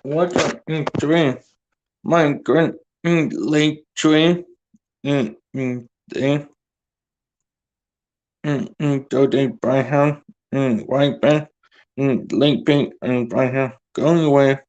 What's a dream? My grand late dream then Dodie Braham White Band Late Pink and Braham going away.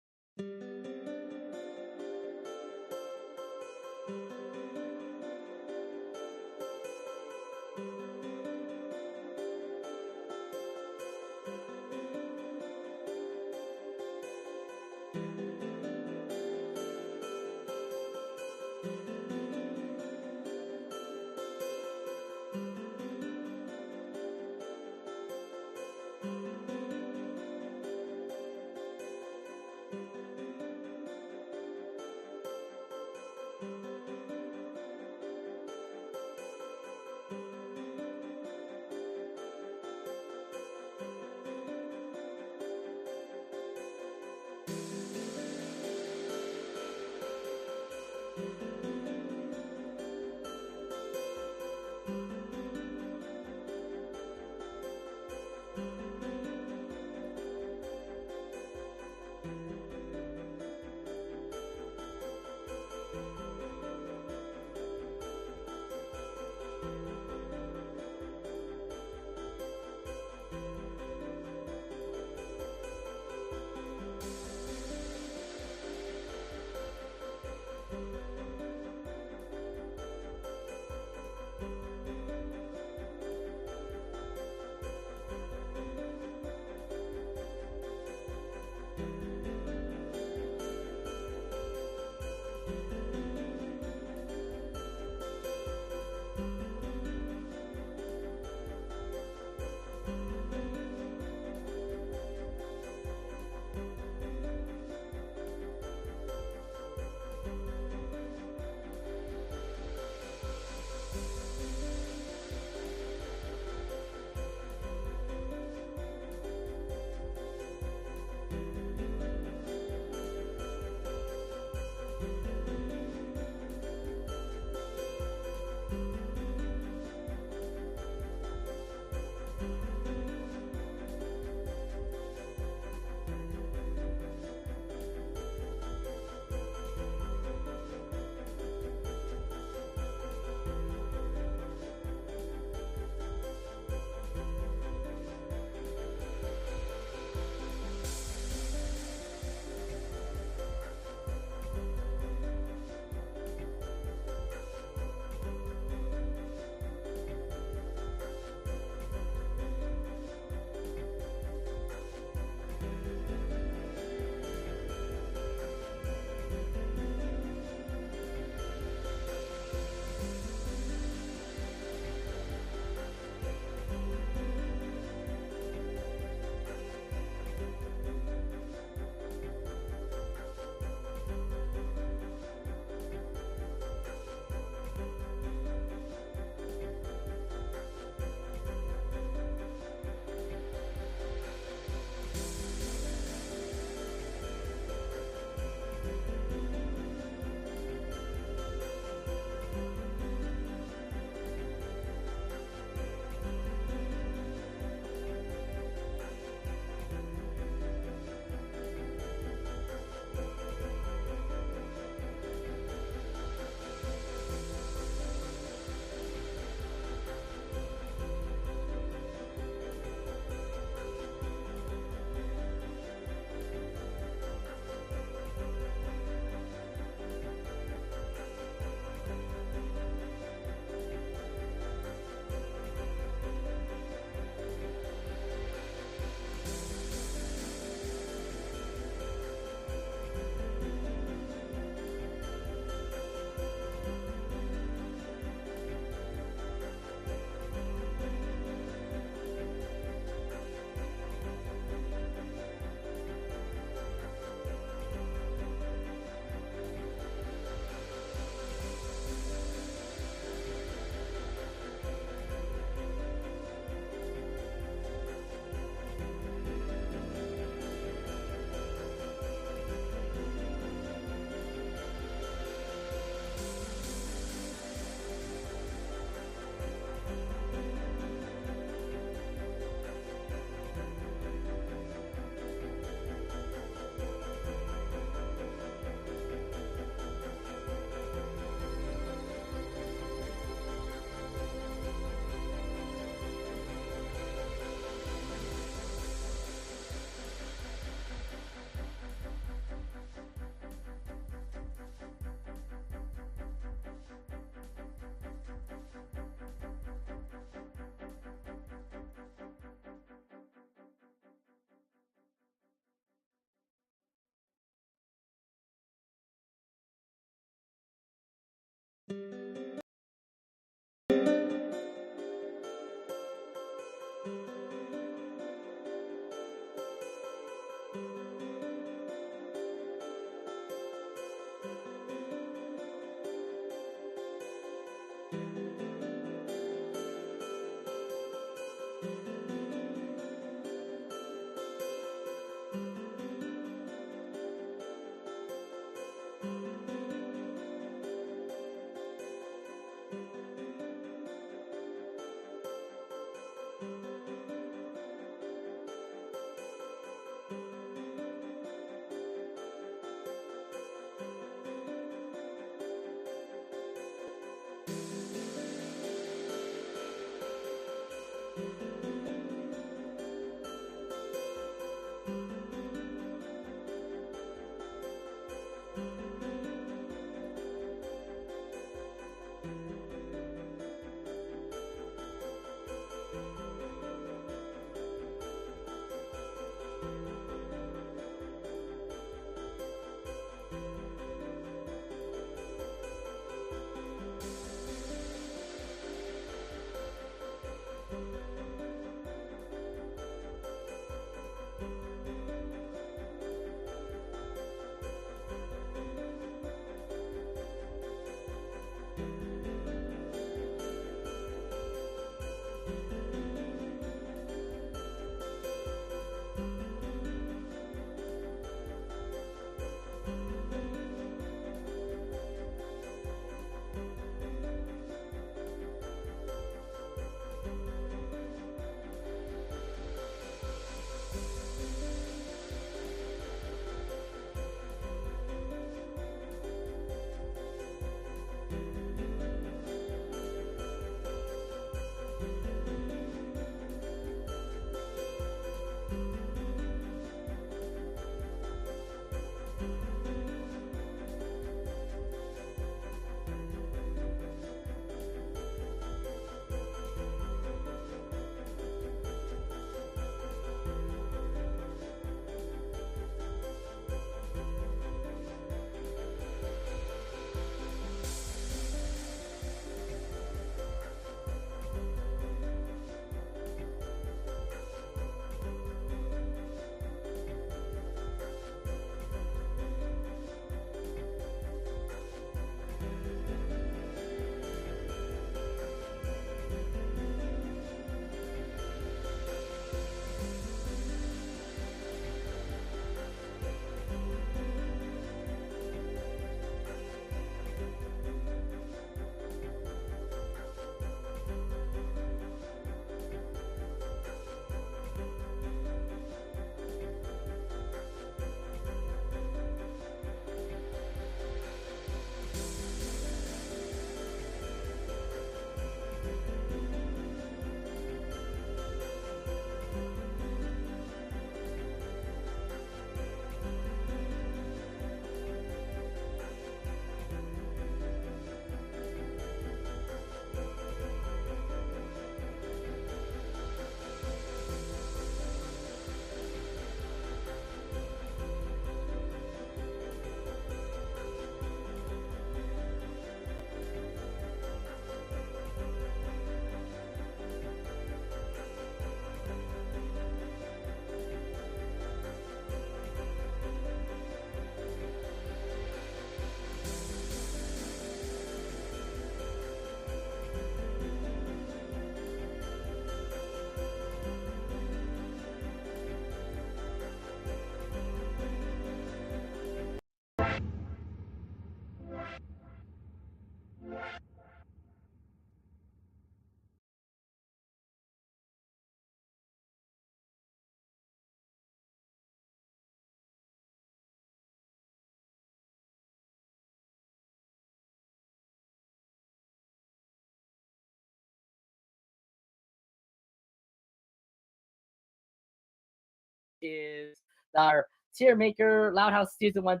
is our tier maker, Loud House Season 1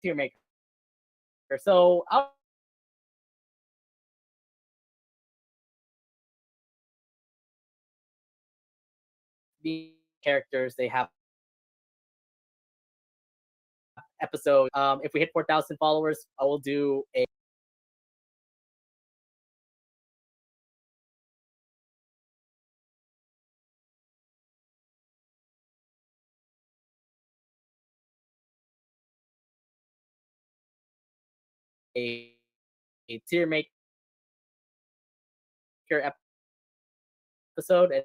tier maker. So I'll be characters, they have episodes. If we hit 4,000 followers, I will do a tier maker episode,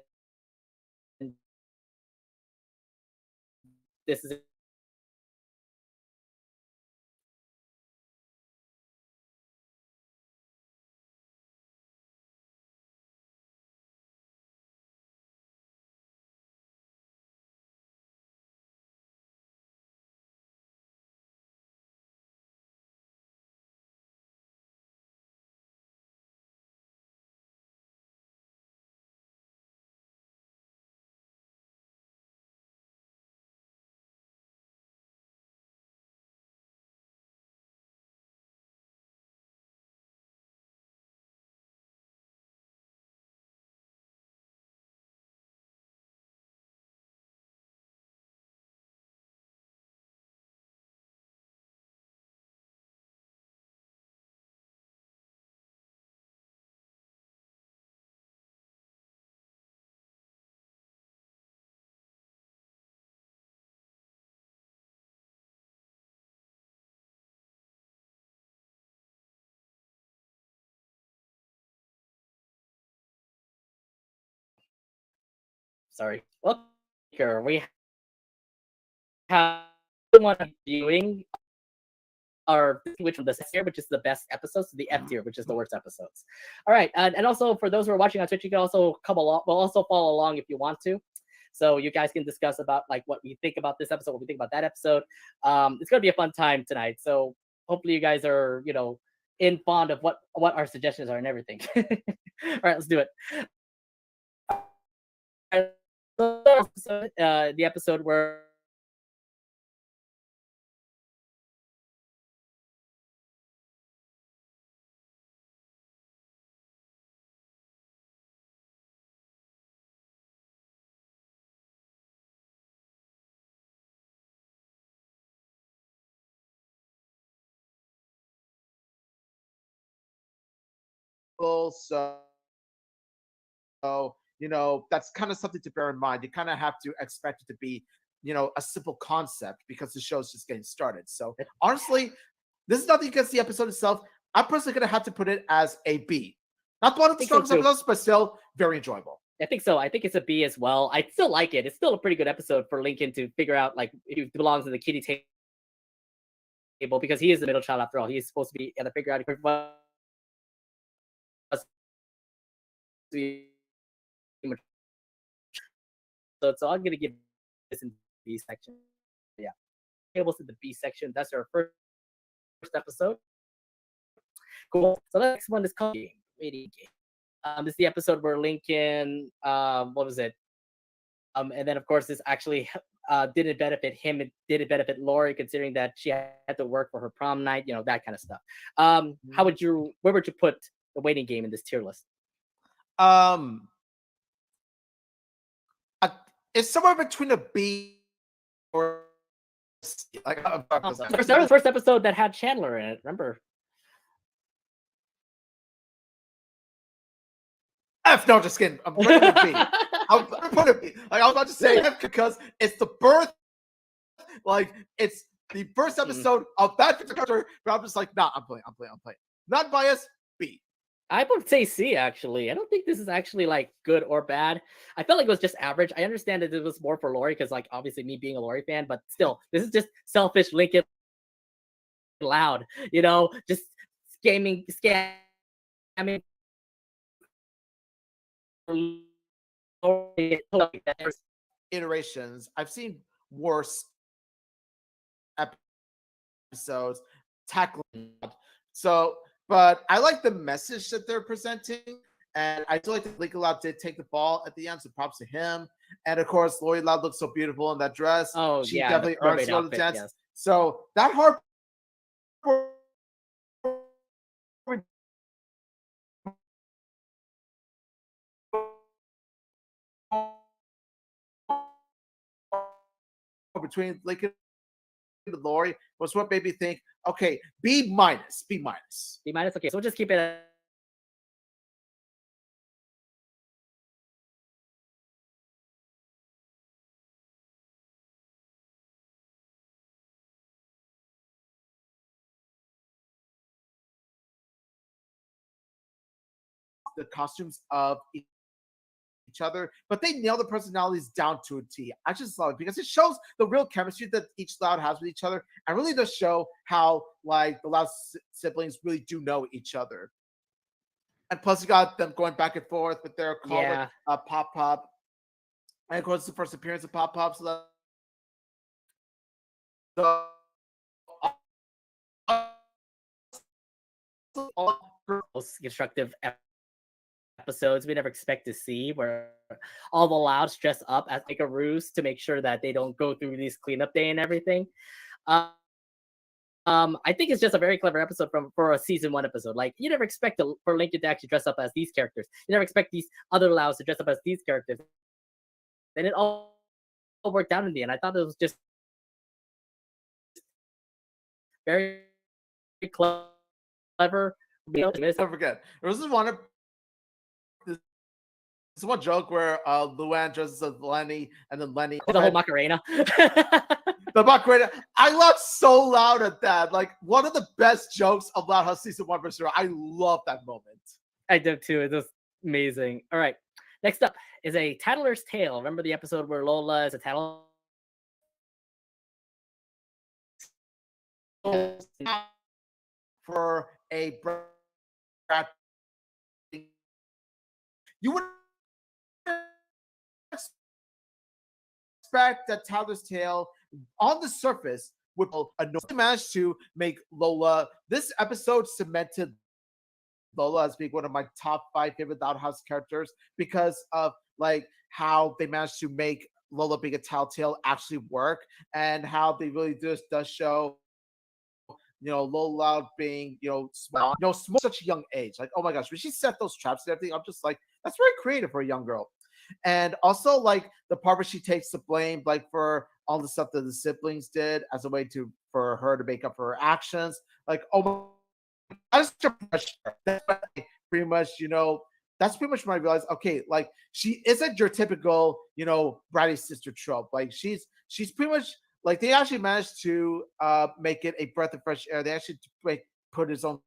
and this is sorry. Well, we have one viewing our which from the S tier, which is the best episodes, to the F tier, which is the worst episodes. All right, and also for those who are watching on Twitch, you can also come along. We'll also follow along if you want to. So you guys can discuss about like what we think about this episode, what we think about that episode. It's gonna be a fun time tonight. So hopefully you guys are, in fond of what our suggestions are and everything. All right, let's do it. The episode where that's kind of something to bear in mind. You kind of have to expect it to be, a simple concept because the show's just getting started. So honestly, this is nothing against the episode itself. I'm personally going to have to put it as a B. Not one of the strongest episodes, but still very enjoyable. I think so. I think it's a B as well. I still like it. It's still a pretty good episode for Lincoln to figure out like if he belongs in the kiddie table, because he is the middle child after all. He's supposed to be able to figure out so I'm gonna give this in B section. Yeah, tables in the B section. That's our first episode. Cool. So the next one is called Waiting Game. This is the episode where Lincoln, what was it? And then of course this actually didn't benefit him. It didn't benefit Lori, considering that she had to work for her prom night. That kind of stuff. Where would you put the Waiting Game in this tier list? It's somewhere between a B or C. Like the first episode that had Chandler in it. Remember? F, no, just kidding. I'm putting it B. I'm putting it B. Like I was about to say F because it's the birth. Like it's the first episode of that character. But I'm just like, nah, I'm playing. Not biased. B. I would say C, actually. I don't think this is actually like good or bad. I felt like it was just average. I understand that it was more for Lori because, like, obviously me being a Lori fan, but still, this is just selfish Lincoln Loud, just scamming iterations. I've seen worse episodes tackling that. So, but I like the message that they're presenting, and I feel like the Lincoln Loud did take the ball at the end, so props to him. And of course, Lori Loud looks so beautiful in that dress. Oh She yeah, definitely the earns to mermaid go to the outfit. dance. Yes. So that heart between Lincoln and Lori was what made me think, okay, B minus, B minus. B minus. Okay, so we'll just keep it. The costumes of each other, but they nail the personalities down to a T. I just love it because it shows the real chemistry that each Loud has with each other, and really does show how like the Loud siblings really do know each other. And plus, you got them going back and forth with their call Yeah. Pop Pop, and of course, it's the first appearance of Pop Pop. So the Most constructive episodes we never expect to see, where all the Louds dress up as like a ruse to make sure that they don't go through these cleanup day and everything. I think it's just a very clever episode for a season 1 episode. Like you never expect for Lincoln to actually dress up as these characters. You never expect these other Louds to dress up as these characters. And it all worked out in the end. I thought it was just very clever. Don't forget, there was this one joke where Luann dresses as Lenny, and then Lenny The whole Macarena. the Macarena. I laughed so loud at that. Like one of the best jokes of Loud House season 1 for sure. I love that moment. I did too. It was amazing. All right. Next up is a Tattler's Tale. Remember the episode where Lola is a tattler? For a you would expect that Tattler's Tale on the surface would manage to make Lola. This episode cemented Lola as being one of my top 5 favorite Loud House characters because of like how they managed to make Lola being a Tattletale actually work, and how they really does show Lola Loud being, small, small, such a young age. Like, oh my gosh, when she set those traps and everything, I'm just like, that's very creative for a young girl. And also, like, the part where she takes the blame, like, for all the stuff that the siblings did as a way for her to make up for her actions. Like, oh my, that's pretty much, that's pretty much when I realized, okay, like, she isn't your typical, bratty sister trope. Like, she's pretty much, like, they actually managed to make it a breath of fresh air. They actually put his own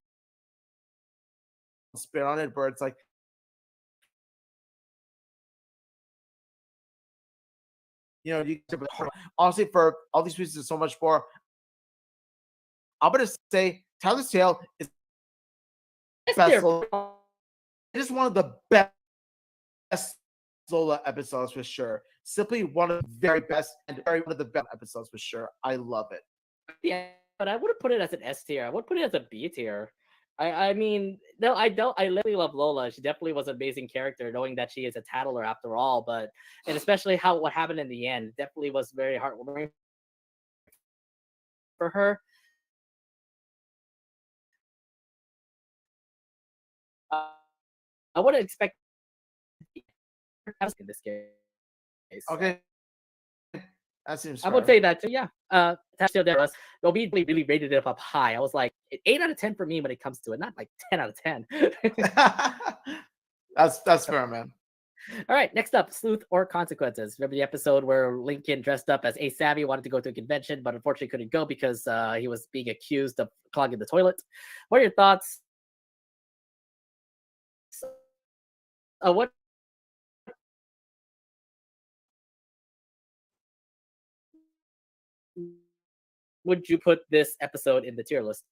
spin on it, where it's like, you honestly, for all these reasons and so much more, I'm gonna say Tattler's Tale is best. It is one of the best Zola episodes for sure. Simply one of the very best and one of the best episodes for sure. I love it. Yeah, but I wouldn't put it as an S tier. I would put it as a B tier. I mean, no, I don't. I literally love Lola. She definitely was an amazing character, knowing that she is a tattler after all. But and especially what happened in the end definitely was very heartwarming for her. I wouldn't expect in this case. Okay. That seems fair. I would say that too, yeah. They'll be really rated it up high. I was like 8 out of 10 for me when it comes to it, not like 10 out of 10. That's fair, man. All right, next up, Sleuth or Consequences. Remember the episode where Lincoln dressed up as Ace Savvy, wanted to go to a convention, but unfortunately couldn't go because he was being accused of clogging the toilet. What are your thoughts? What would you put this episode in the tier list?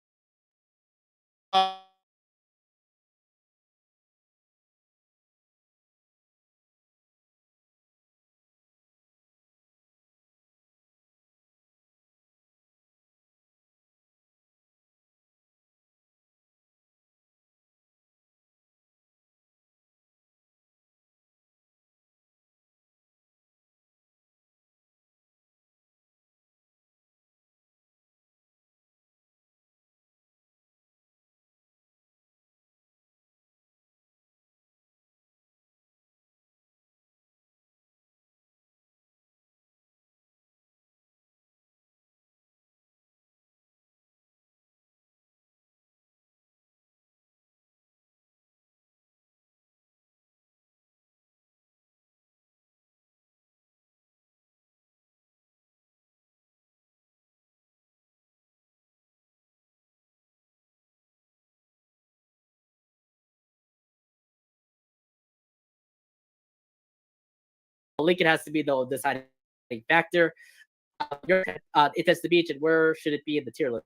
Lincoln has to be the deciding factor. It has to be, and where should it be in the tier list?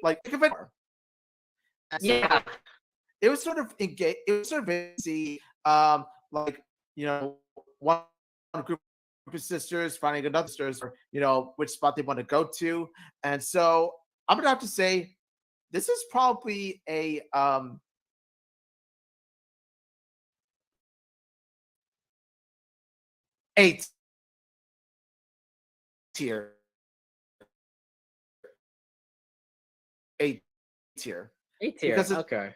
Like if it, Yeah, it was sort of engage. It was sort of see, like one group of sisters finding another sisters, or which spot they want to go to, and so I'm gonna have to say this is probably a eight tier, eight tier, A tier. because it's Okay.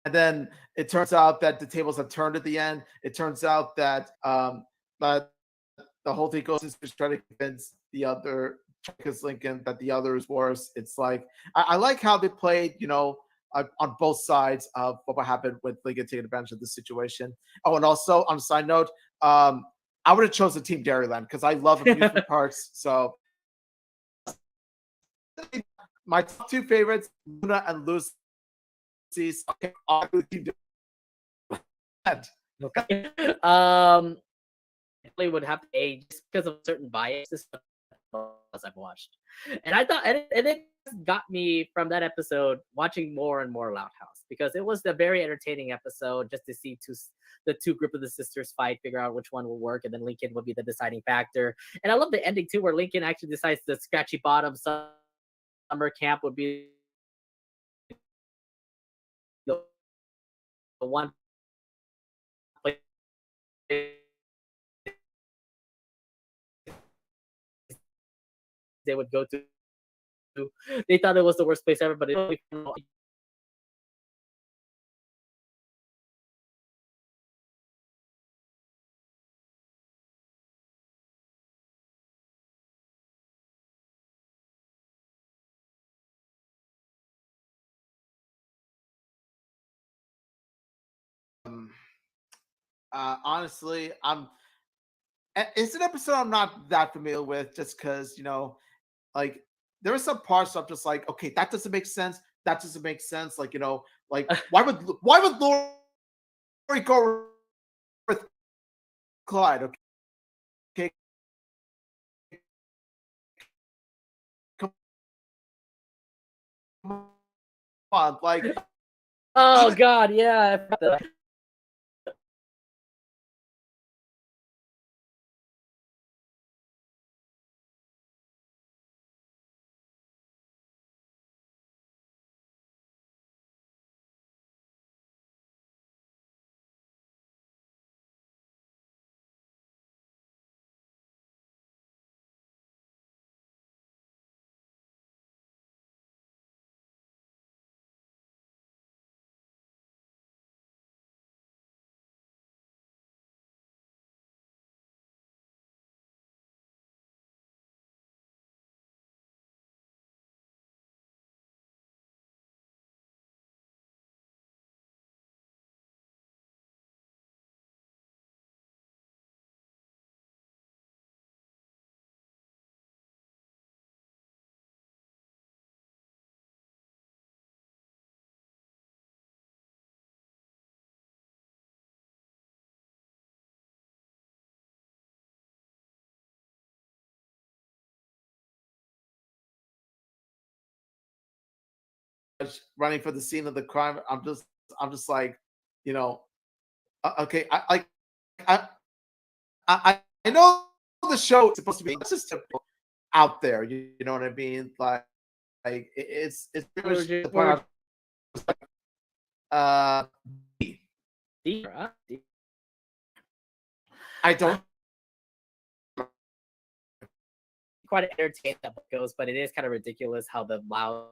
and then it turns out that the tables have turned at the end. It turns out that that the whole thing goes to try to convince the other because Lincoln that the other is worse. It's like I like how they played, on both sides of what happened with Lincoln taking advantage of the situation. Oh, and also on a side note, I would have chosen Team Dairyland because I love amusement parks. So my top two favorites, Luna and Lucy. Okay, Team Dairyland. Definitely would have to age just because of certain biases I've watched, and I thought, and it got me from that episode watching more and more Loud House because it was a very entertaining episode just to see the two group of the sisters fight, figure out which one will work, and then Lincoln will be the deciding factor. And I love the ending too, where Lincoln actually decides the Scratchy Bottom summer camp would be the one place they would go to. They thought it was the worst place ever, but Um, honestly, it's an episode I'm not that familiar with, just because like there are some parts I'm just like, okay, that doesn't make sense. That doesn't make sense. Like like why would Lori go with Clyde? Okay, come on, like oh even god, yeah. running for the scene of the crime. I'm just like, you know, okay, I I know the show is supposed to be just out there. You know what I mean? It's pretty much the point. Uh, I don't. Quite entertaining that book goes, but it is kind of ridiculous how the loud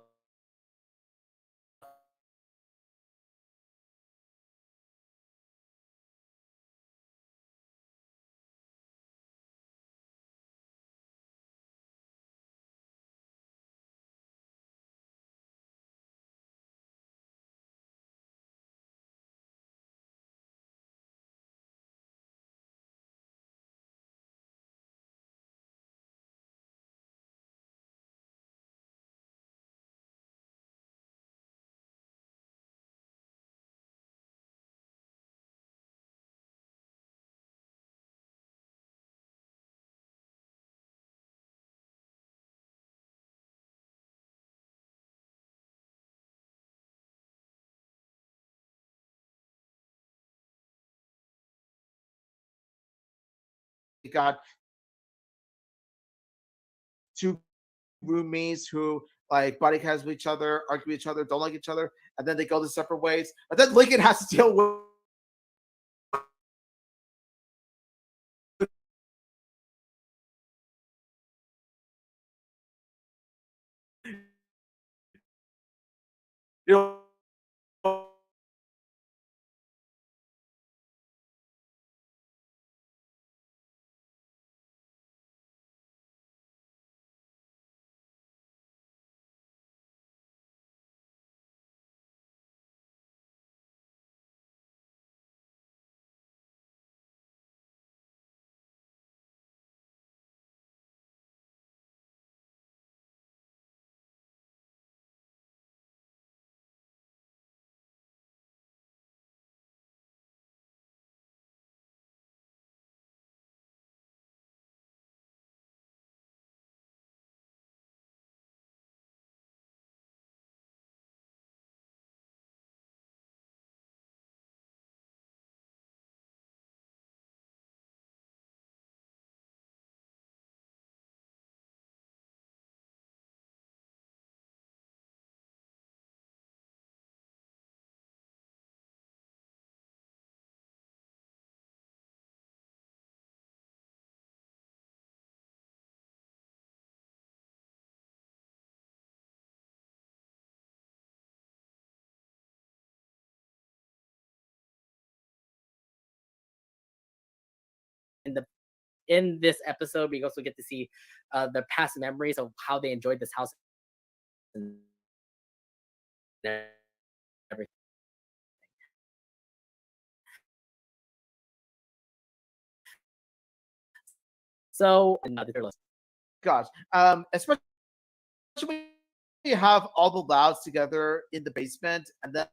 got two roommates who like body counts with each other, argue with each other, don't like each other, and then they go their separate ways. But then Lincoln has to deal with you know in the in this episode, we also get to see the past memories of how they enjoyed this house and everything. So, gosh, especially when you have all the Louds together in the basement, and then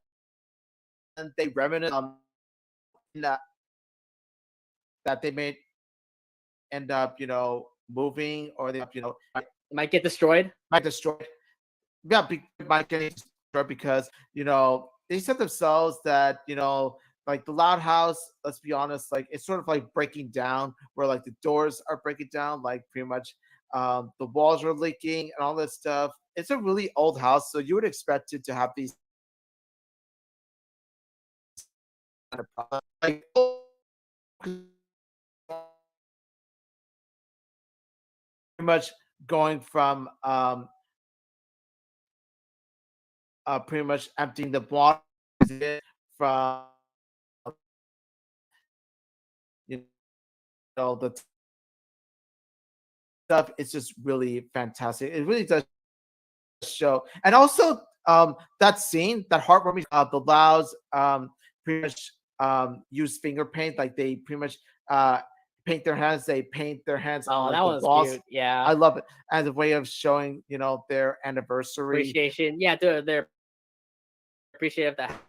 they reminisce that that they may end up, moving, or they, might get destroyed. might destroy. Yeah, might get destroyed because they said themselves that like the Loud House. Let's be honest, like it's sort of like breaking down, where like the doors are breaking down, like pretty much the walls are leaking and all this stuff. It's a really old house, so you would expect it to have these kind of problems. Like pretty much going from pretty much emptying the water from you the stuff. It's just really fantastic. It really does show, and also that scene, that heartwarming, the Louds pretty much use finger paint, like they pretty much paint their hands. They paint their hands on Oh, like that the was walls. cute. Yeah, I love it as a way of showing their anniversary. appreciation. Yeah, they're appreciative that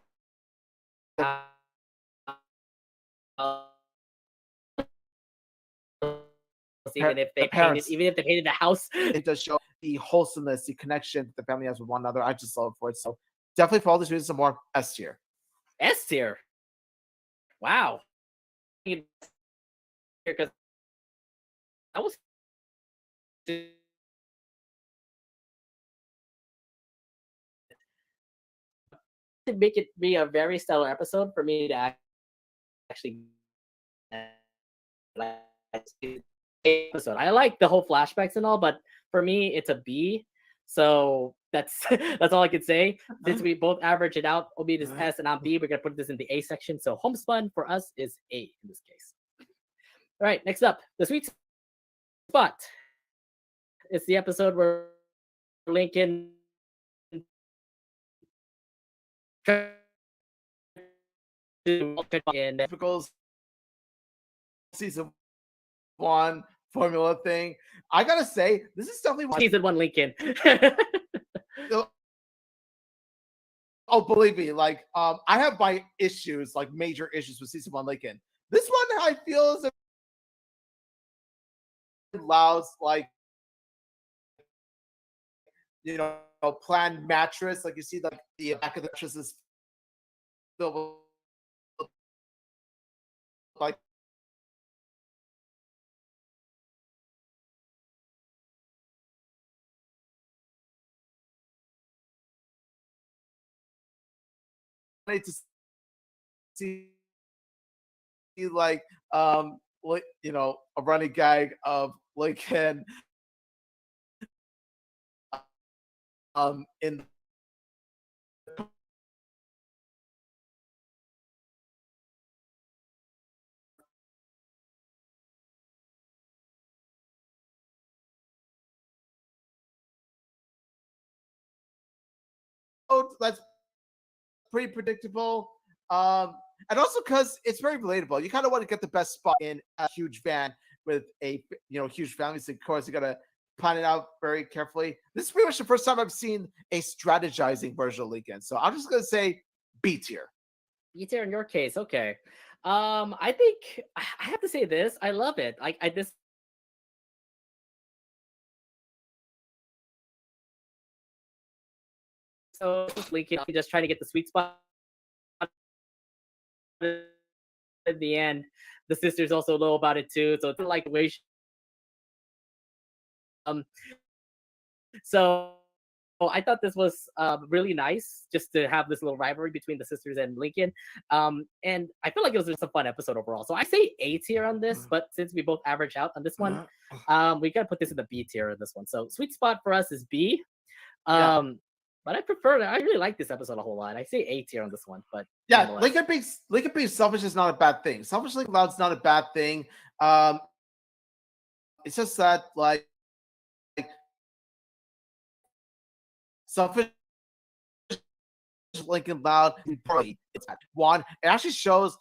even if they parents. even if they painted the house. It does show the wholesomeness, the connection the family has with one another. I just love it for it. So definitely for all these reasons and more, S tier. S tier. Wow. Because that was to make it be a very stellar episode for me to actually like episode. I like the whole flashbacks and all, but for me, it's a B. So that's that's all I can say. Since we both average it out, Obi is S and I'm B, we're gonna put this in the A section. So Homespun for us is A in this case. All right, next up, the sweet spot. It's the episode where Lincoln in Typical season 1 formula thing. I gotta say, this is definitely one. season 1 Lincoln. Oh, believe me, like I have my issues, like major issues with season 1 Lincoln. This one I feel is Louds, like planned mattress. Like you see, like the back of the mattress is filled with like to see like a running gag of Lincoln in that's pretty predictable. And also because it's very relatable. You kind of want to get the best spot in a huge van with a huge family. So of course you gotta plan it out very carefully. This is pretty much the first time I've seen a strategizing version of Lincoln. So I'm just gonna say B tier. B tier in your case, okay. I think I have to say this. I love it. Like this so Lincoln just trying to get the sweet spot in the end. The sisters also know about it too, so it's like wish. Um, so I thought this was really nice just to have this little rivalry between the sisters and Lincoln. And I feel like it was just a fun episode overall. So I say A tier on this, but since we both average out on this one, we gotta put this in the B tier of this one. So sweet spot for us is B. But I really like this episode a whole lot. I say A tier on this one, but yeah, Lincoln being selfish is not a bad thing. Selfishly loud is not a bad thing. It's just that like selfish Lincoln Loud it's one. It actually shows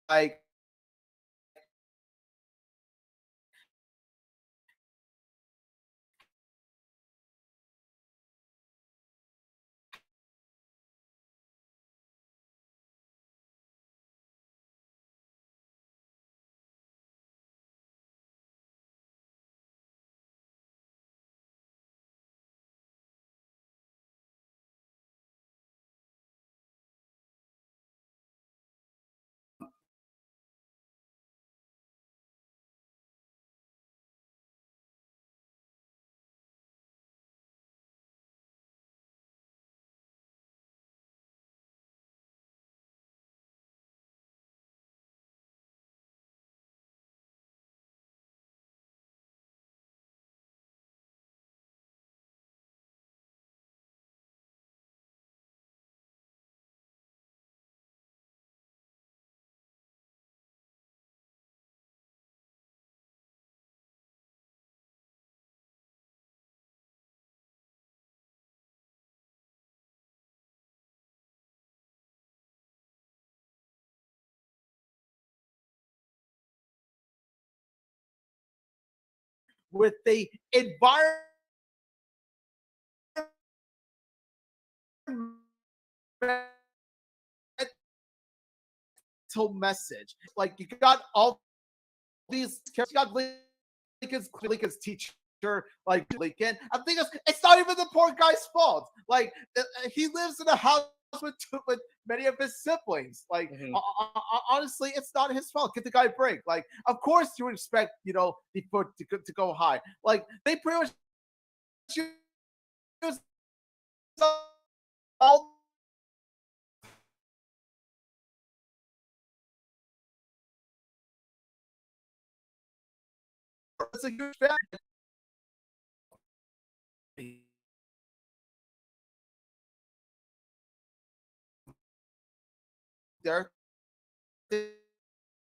like with the environmental message. Like you got all these characters, you got Lincoln's teacher, like Lincoln. I'm thinking it's not even the poor guy's fault. Like he lives in a house with many of his siblings. Like honestly, it's not his fault. Get the guy a break. Like of course you would expect the foot to go high. Like they pretty much use all. It's a huge fan. There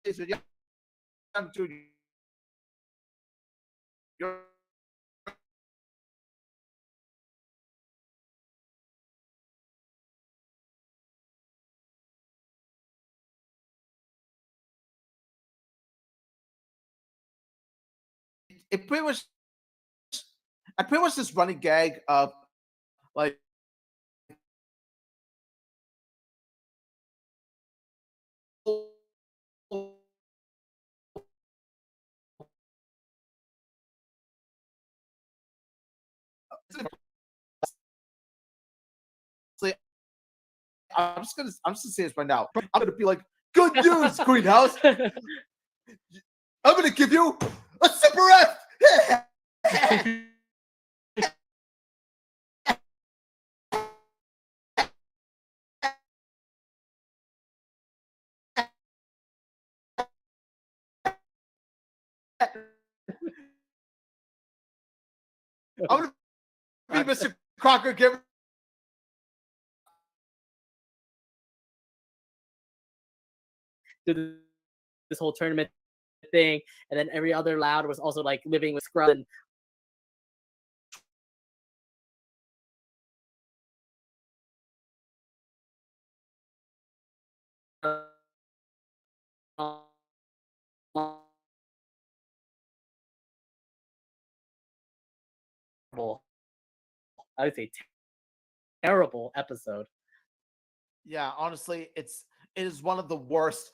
is a young junior. It pretty much, I pretty much this running gag of like I'm just gonna say this right now. I'm gonna be like, good news, Greenhouse. I'm gonna give you a Super F. I'm gonna be Mr. Crocker. Give Do this whole tournament thing, and then every other Loud was also like living with Scrub and I would say terrible episode. Yeah, honestly, it is one of the worst.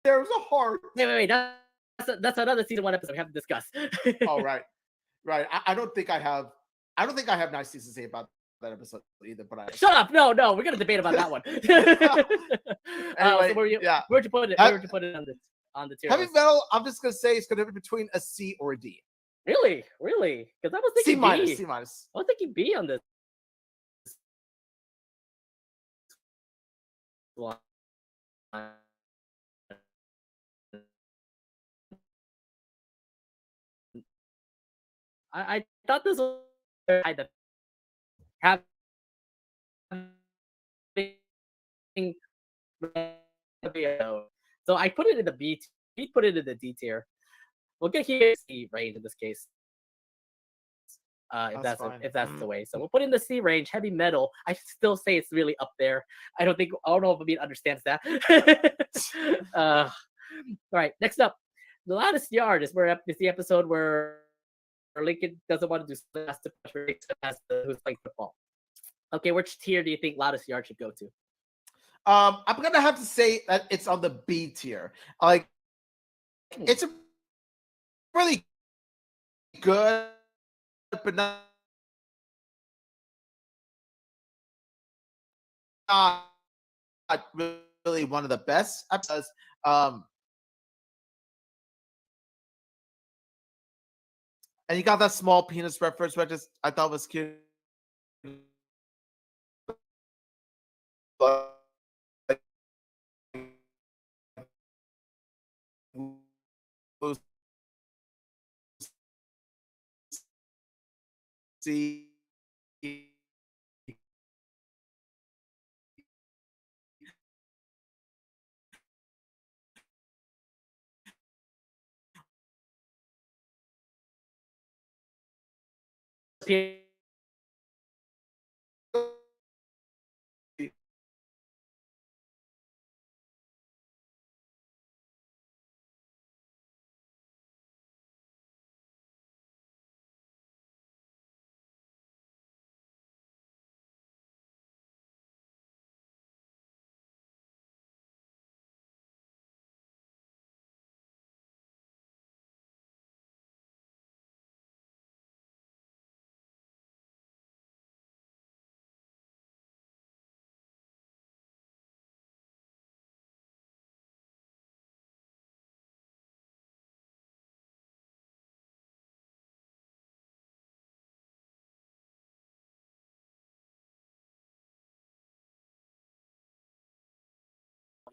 There was a heart. Wait. That's another season 1 episode we have to discuss. Oh, right. I don't think I have. I don't think I have nice things to say about that episode either. But I Shut up! No, we're gonna debate about that one. Anyway, so yeah. Where'd you put it? Where'd you put it on the tier Heavy list? Metal. I'm just gonna say it's gonna be between a C or a D. Really? Because I was C thinking minus. B. C minus. I was thinking B on this one. I thought this was the having so I put it in the B. He put it in the D tier. We'll get here C range in this case. If that's the way. So we'll put in the C range, Heavy Metal. I still say it's really up there. I don't know if Amin understands that. All right, next up, The Loudest Yard is the episode where Lincoln doesn't want to do who's playing football. Okay, which tier do you think Loudest Yard should go to? I'm gonna have to say that it's on the B tier. Like, it's a really good, but not really one of the best episodes. And you got that small penis reference, which I thought was cute. But see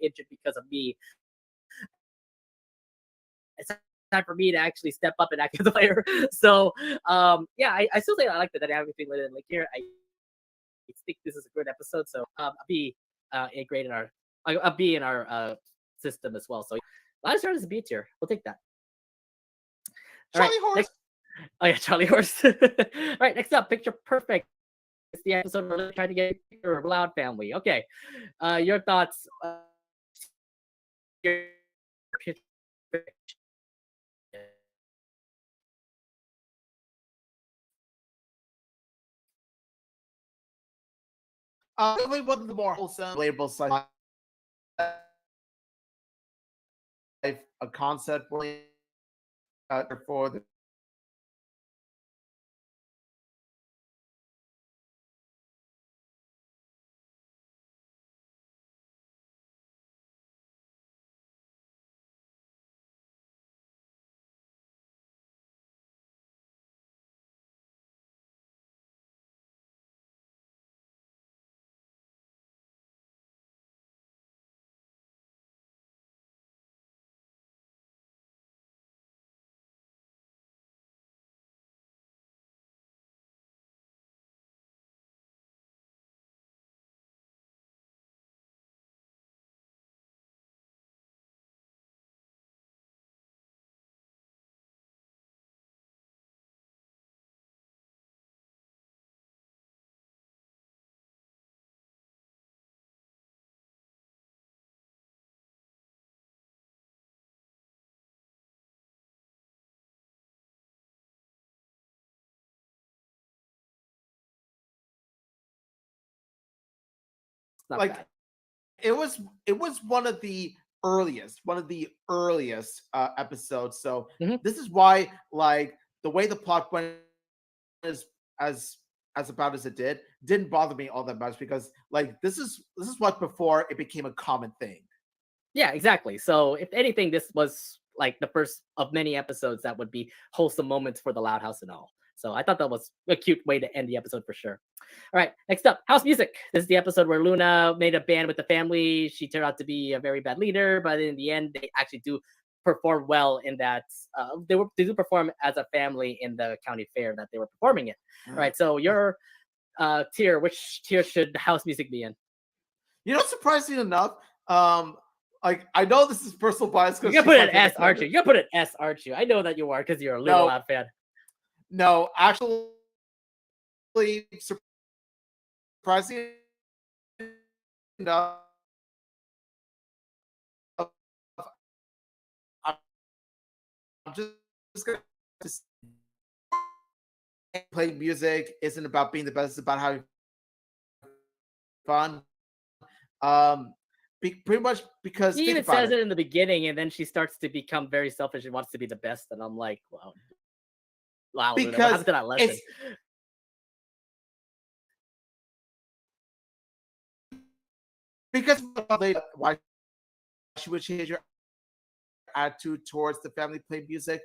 injured because of me. It's time for me to actually step up and act as a player. So yeah, I still think I like the dynamic between Luna and Link here. I think this is a good episode. So I'll be a grade in our I'll be in our system as well. So last start is a B tier. We'll take that. All right, Charlie Horse. next, oh yeah, Charlie Horse. All right, next up, Picture Perfect. It's the episode where they're trying to get your Loud family. Okay, your thoughts? Your Picture Perfect. Definitely one of the more wholesome, relatable sci a concept for the Not like bad. it was one of the earliest episodes. So Mhm. this is why like the way the plot went as as as about as it didn't bother me all that much because like this is what before it became a common thing. Yeah, exactly. So if anything, this was like the first of many episodes that would be wholesome moments for the Loud House and all. So I thought that was a cute way to end the episode for sure. All right, next up, House Music. This is the episode where Luna made a band with the family. She turned out to be a very bad leader, but in the end, they actually do perform well in that they do perform as a family in the county fair that they were performing in. All right, so your tier, which tier should House Music be in? You know, surprisingly enough, like I know this is personal bias You because can she's put my an S, favorite aren't you? character. You can put an S, aren't you? I know that you are because you're a little No, Loud fan. no, actually, surprisingly enough, I'm just gonna play music isn't about being the best, it's about having fun. Um, pretty much because She think even about says it. it in the beginning, and then she starts to become very selfish and wants to be the best. And I'm like, wow, wow, Luna, what Because happened to that lesson? it's because why she would change her attitude towards the family play music,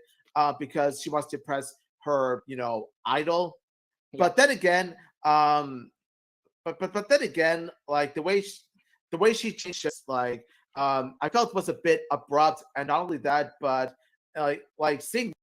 because she wants to impress her, idol. Yeah. But then again, but then again, like the way she changed, just like I felt was a bit abrupt, and not only that, but like seeing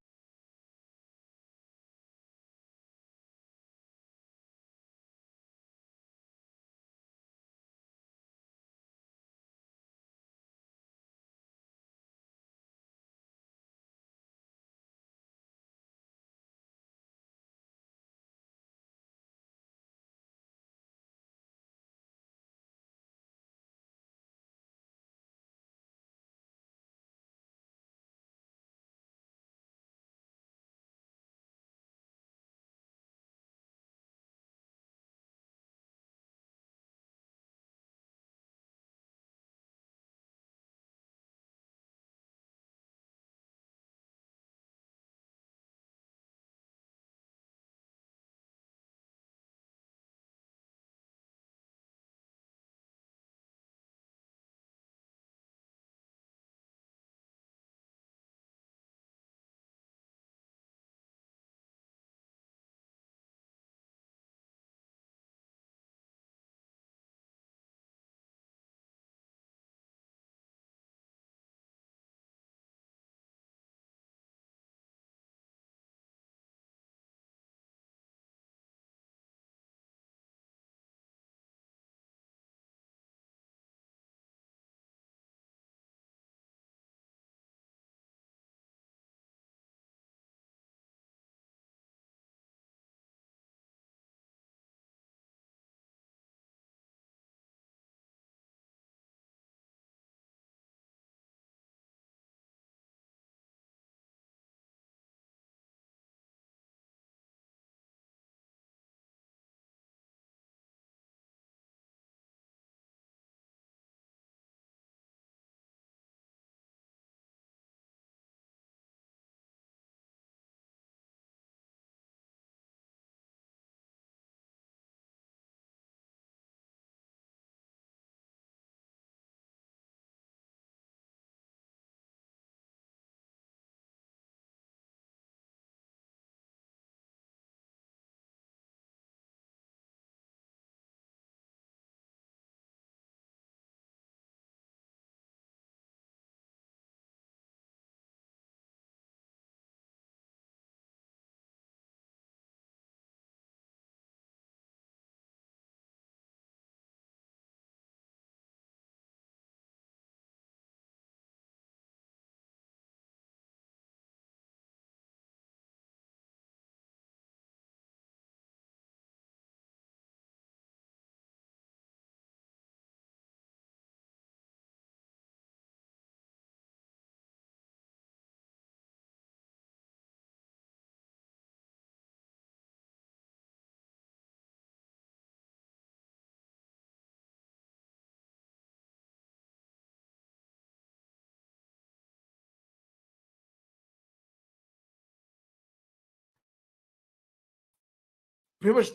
pretty much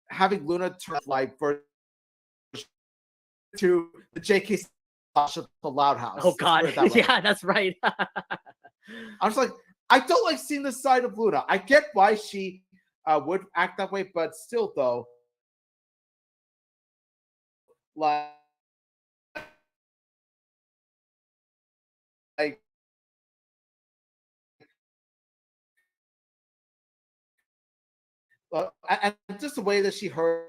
having Luna turn like for to the JK the Loud House. Oh God, yeah, that's right. I was like, I don't like seeing this side of Luna. I get why she would act that way, but still, though, like and just the way that she heard.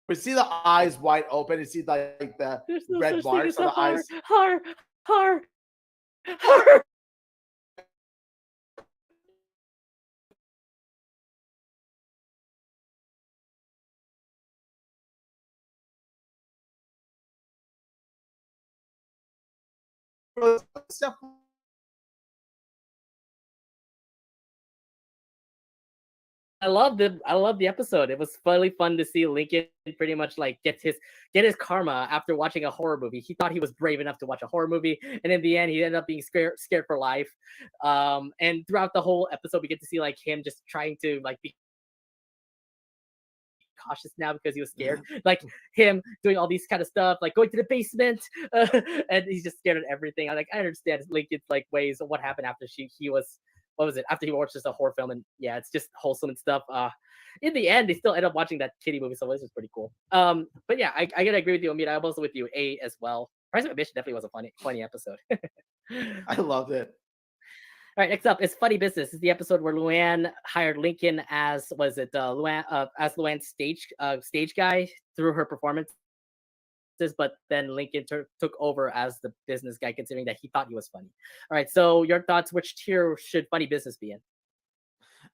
We see the eyes wide open. You see like the There's no red such thing marks as on a the eyes. har. I love the episode. It was really fun to see Lincoln pretty much like get his karma after watching a horror movie. He thought he was brave enough to watch a horror movie, and in the end, he ended up being scared for life. And throughout the whole episode, we get to see like him just trying to like be cautious now because he was scared. Like him doing all these kind of stuff, like going to the basement, and he's just scared of everything. I understand Lincoln's like ways of what happened after he was what was it after he watched just a horror film, and yeah, it's just wholesome and stuff. In the end, they still end up watching that kitty movie, so this was pretty cool. But yeah, I gotta agree with you, Amita. I'm also with you, A as well. Price of Admission definitely was a funny episode. I loved it. All right, next up is Funny Business. This is the episode where Luann hired Lincoln as Luann's stage guy through her performances, but then Lincoln took over as the business guy, considering that he thought he was funny. All right, so your thoughts? Which tier should Funny Business be in?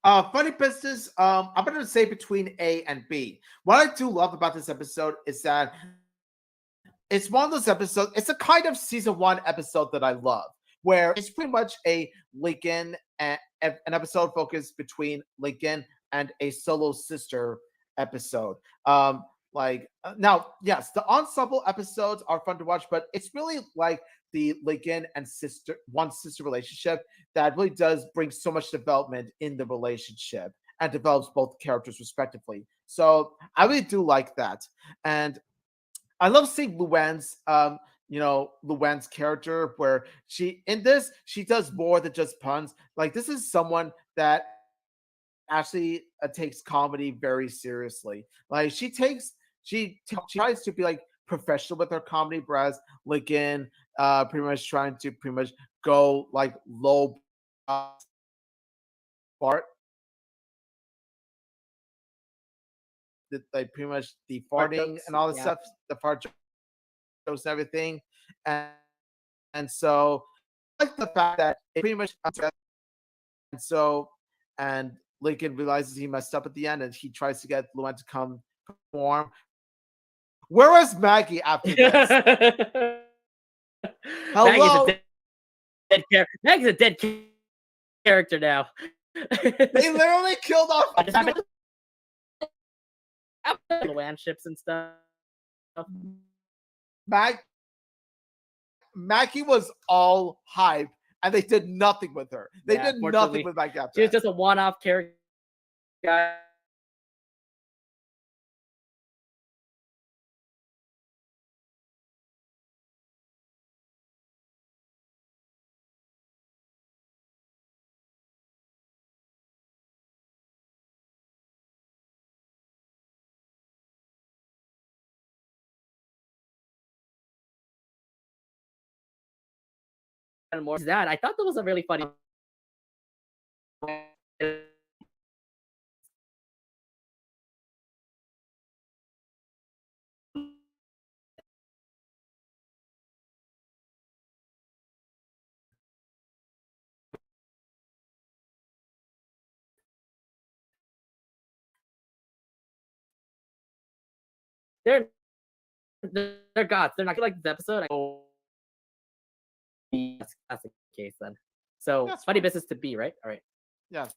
Funny Business. I'm gonna say between A and B. What I do love about this episode is that it's one of those episodes. It's a kind of season 1 episode that I love, where it's pretty much a Lincoln and an episode focused between Lincoln and a solo sister episode. Now, yes, the ensemble episodes are fun to watch, but it's really like the Lincoln and sister relationship that really does bring so much development in the relationship. and develops both characters respectively. So I really do like that, and I love seeing Luan's character where she does more than just puns. Like this is someone that actually takes comedy very seriously. Like she tries to be like professional with her comedy, whereas Lincoln pretty much trying to pretty much go like low fart, like pretty much the Fart farting jokes. and all this Yeah. stuff, the fart jokes and everything, and so I like the fact that it pretty much and so and Lincoln realizes he messed up at the end, and he tries to get Luan to come perform. Where was Maggie after this? Maggie's a Hello, dead character. Maggie's a dead character now. they literally killed off. I just happened Luan ships and stuff. Mag- Maggie was all hype, and they did nothing with her. They Yeah, did nothing unfortunately, with Maggie after she was that. just a one-off character. And more that I thought that was a really funny. They're they're gods. They're not like this episode. That's the case then. So That's funny fine. business to be, right? All right. Yeah.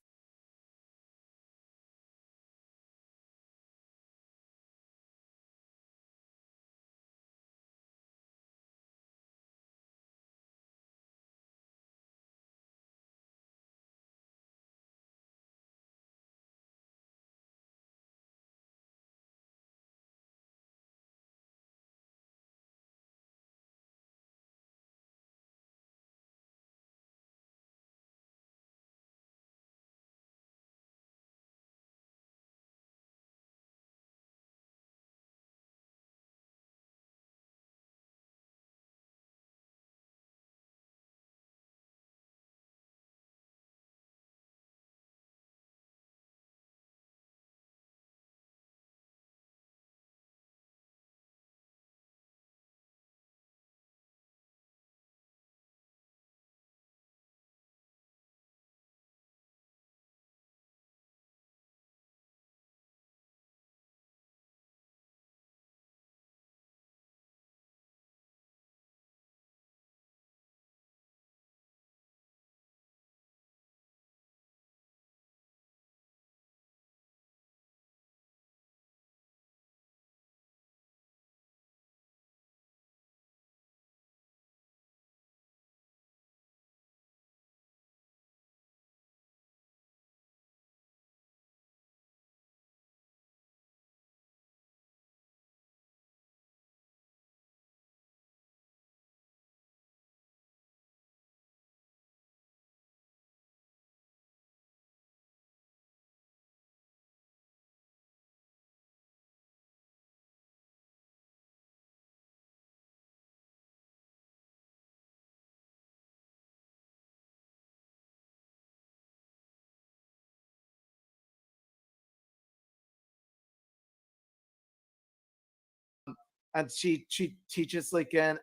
And she teaches Lincoln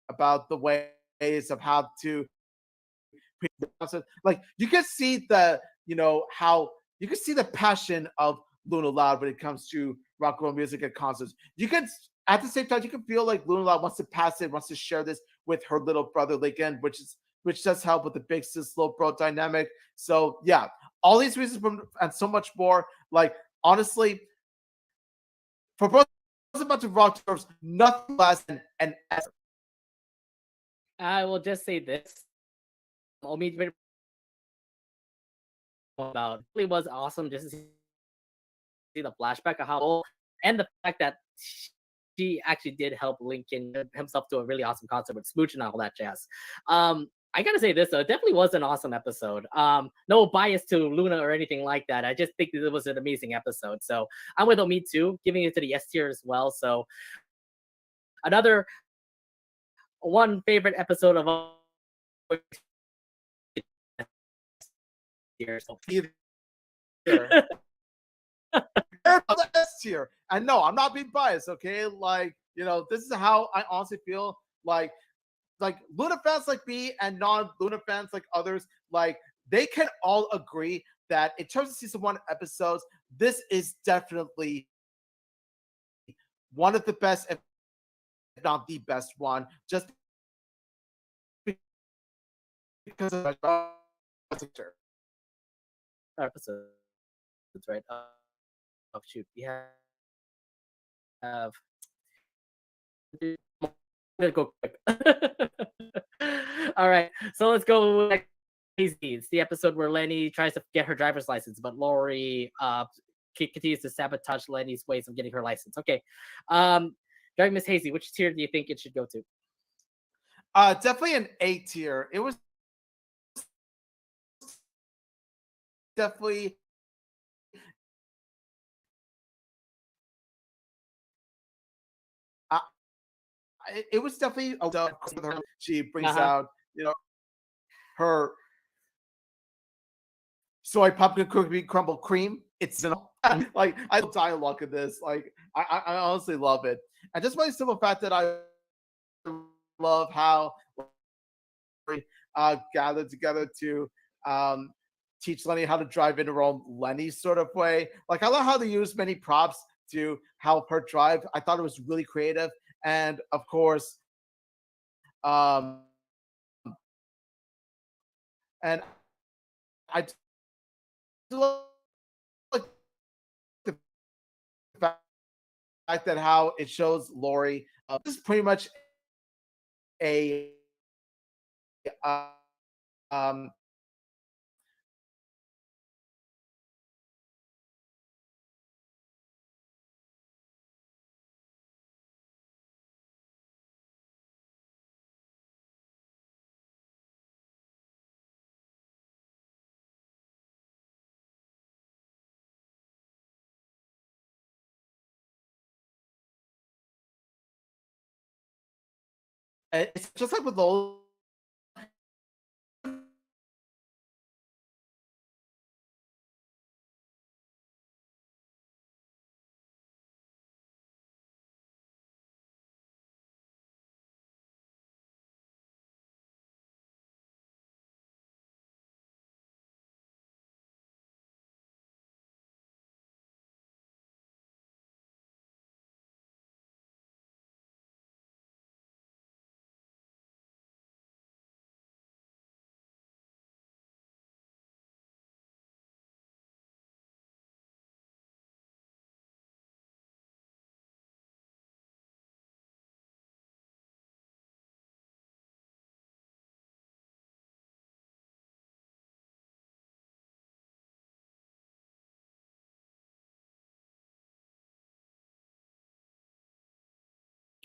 about the ways of how to like you can see the how you can see the passion of Luna Loud when it comes to rock and roll music at concerts. You can at the same time you can feel like Luna Loud wants to pass it, wants to share this with her little brother Lincoln, which does help with the big sis little bro dynamic. So yeah, all these reasons and so much more. Like honestly, for both a bunch of rock tours, nothing less than an S. I will just say this. Omid about. It really was awesome just to see the flashback of how, and the fact that she actually did help Lincoln himself to a really awesome concert with Smooch and all that jazz. I gotta say this though, it definitely was an awesome episode. No bias to Luna or anything like that. I just think that it was an amazing episode. So I'm with Me Too, giving it to the S tier as well. So another one favorite episode of all years. Here. The S tier. And no, I'm not being biased, okay? Like, this is how I honestly feel. Like Luna fans like me and non-Luna fans like others, like they can all agree that in terms of season 1 episodes, this is definitely one of the best, if not the best one, just because of the episodes, right? Oh shoot, we have. I'm gonna go quick. All right, so let's go. It's the episode where Lenny tries to get her driver's license, but Lori continues to sabotage Lenny's ways of getting her license. Okay, Driving Miss Hazy, which tier do you think it should go to? Definitely an A tier. It was definitely it was definitely she brings out her soy pumpkin cookie crumble cream. It's like I love dialogue in this. Like I honestly love it, and just by the simple fact that I love how gathered together to teach Lenny how to drive in her own Lenny sort of way. Like I love how they use many props to help her drive. I thought it was really creative, and of course, and I love like the fact that how it shows Lori. This is pretty much a um it's just like with all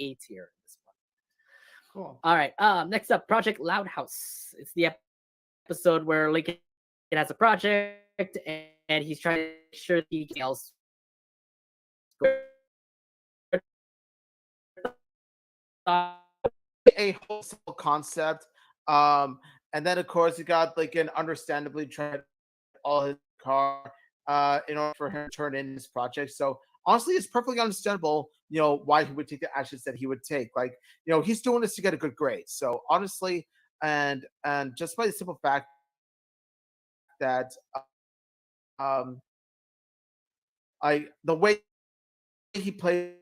A tier. This one. cool. All right. Next up, Project Loud House. It's the episode where Lincoln has a project and he's trying to make sure he else. A whole simple concept. And then of course you got Lincoln understandably tried all his car in order for him to turn in his project. So honestly, it's perfectly understandable, why he would take the actions that he would take. Like, he's doing this to get a good grade. So honestly, and just by the simple fact that the way he plays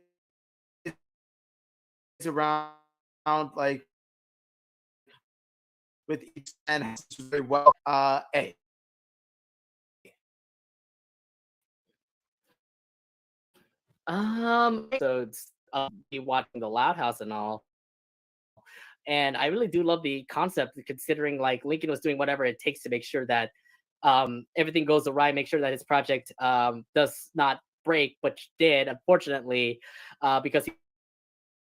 around like with each and very well. A. So it's be watching the Loud House and all. And I really do love the concept, considering like Lincoln was doing whatever it takes to make sure that everything goes awry, make sure that his project does not break, which did, unfortunately, because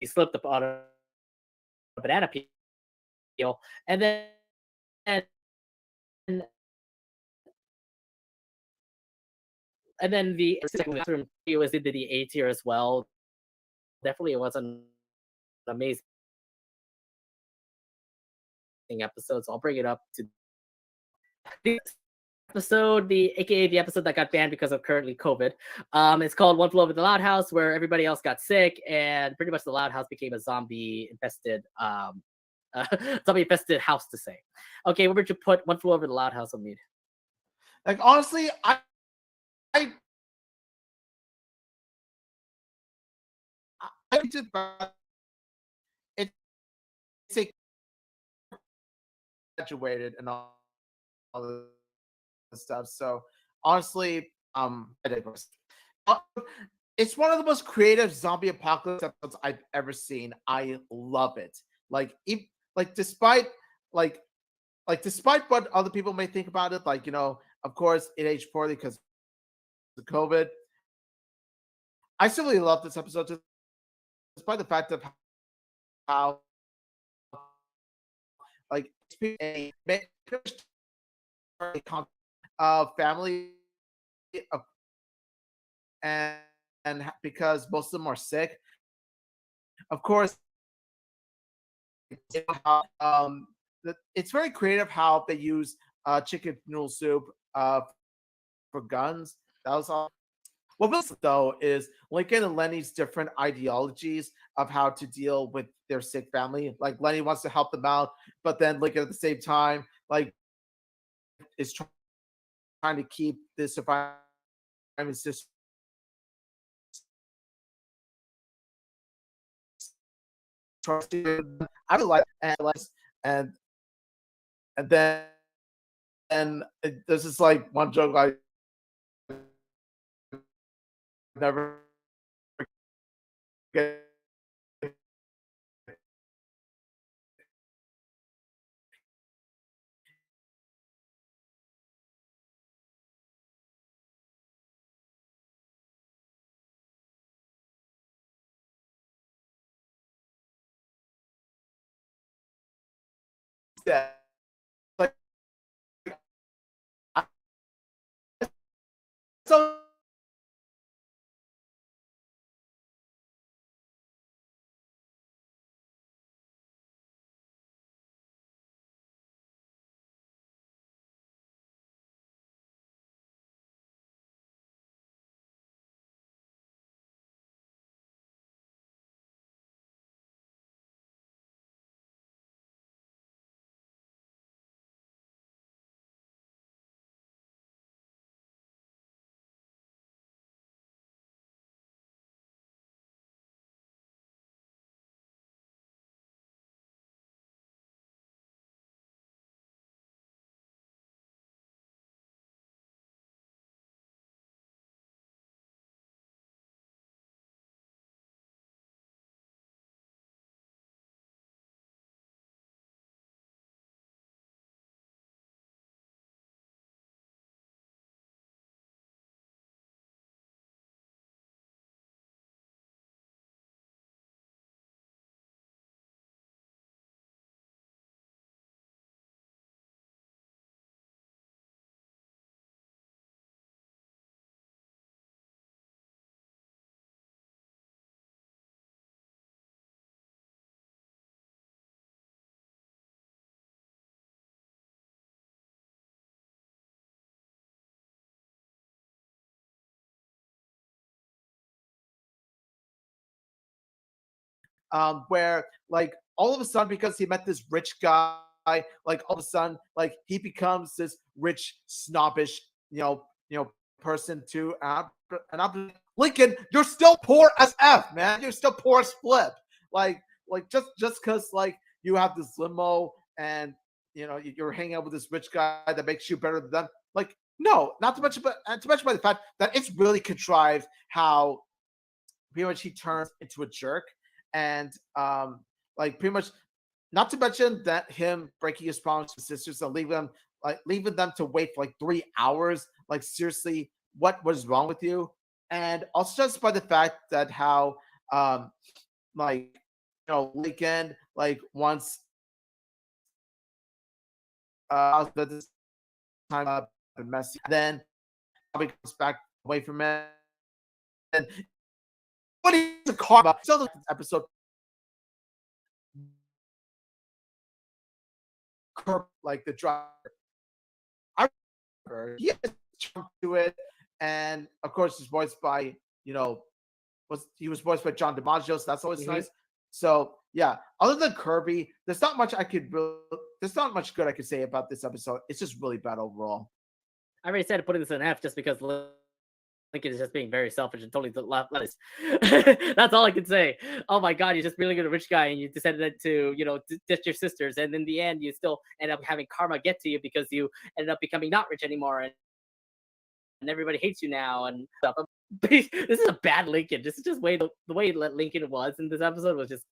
he slipped up on a banana peel. And then and, and then the second bathroom was into the A tier as well. Definitely, it was an amazing episode. So I'll bring it up to the episode, the aka the episode that got banned because of currently COVID. It's called One Flew Over the Loud House, where everybody else got sick, and pretty much the Loud House became a zombie infested zombie infested house to say. Okay, where would you put One Flew Over the Loud House on mute? Like honestly, I did it's a graduated and all this stuff. So honestly, I digress. It's one of the most creative zombie apocalypse episodes I've ever seen. I love it. Like, like despite like despite what other people may think about it, like of course it aged poorly because of COVID. I still really love this episode, despite the fact of how like a family and because most of them are sick, of course. It's very creative how they use chicken noodle soup for guns. That was all. What was though is Lincoln and Lenny's different ideologies of how to deal with their sick family. Like Lenny wants to help them out, but then Lincoln at the same time like is trying to keep the surviving system. I really like and then this is like one joke I never get that. Like, so where like all of a sudden because he met this rich guy, like all of a sudden like he becomes this rich snobbish person too. And I'm Lincoln, you're still poor as f, man. You're still poor as flip. Like just because like you have this limo and you're hanging out with this rich guy that makes you better than them. Like no, not to mention, but to mention by the fact that it's really contrived how pretty much he turns into a jerk and like pretty much Not to mention that him breaking his promise to his sisters and leaving them to wait for like 3 hours. Like seriously, what was wrong with you? And also just by the fact that how like Lincoln like once this time up and messy, then probably comes back away from it. And what is the karma? So this episode like the driver. I remember he has jumped to it, and of course he's voiced by he was voiced by John DiMaggio, so that's always Mhm. nice. So yeah, other than Kirby, there's not much good I could say about this episode. It's just really bad overall. I already said putting this in F just because Lincoln is just being very selfish and totally lettuce. That's all I can say. Oh my god, you're just really good a rich guy and you decided to, ditch your sisters, and in the end, you still end up having karma get to you because you ended up becoming not rich anymore, and everybody hates you now and stuff. This is a bad Lincoln. This is just the way Lincoln was in this episode was just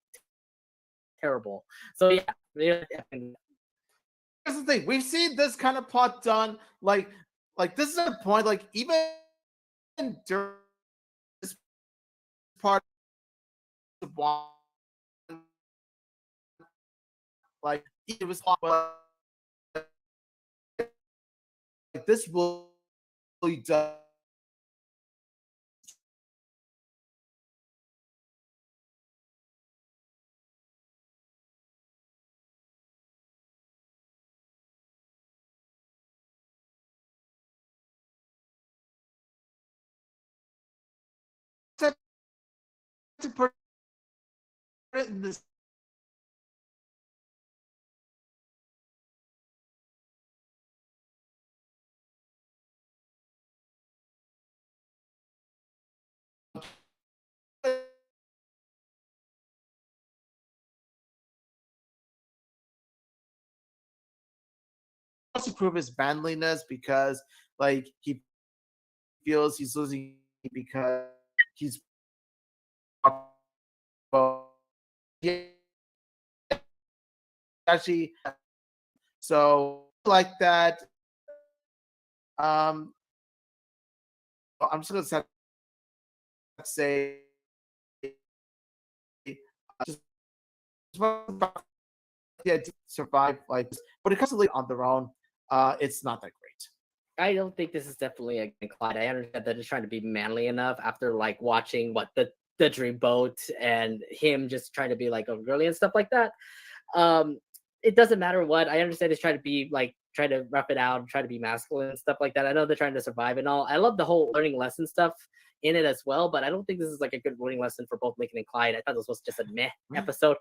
terrible. So yeah. Here's the thing: we've seen this kind of plot done. Like this is a point. Like even during this part of one, like it was like this really does. To put it in this to prove his manliness because like he feels he's losing because he's he actually so like that. Um, I'm just gonna say just yeah, to survive like this. But it comes to on their own, it's not that great. I don't think this is definitely a Clyde. I understand that it's trying to be manly enough after like watching what the dream boat and him just trying to be like a girly and stuff like that. Um, it doesn't matter what. I understand it's trying to be like trying to rough it out, try to be masculine and stuff like that. I know they're trying to survive and all. I love the whole learning lesson stuff in it as well, but I don't think this is like a good learning lesson for both Lincoln and Clyde. I thought this was just a meh episode.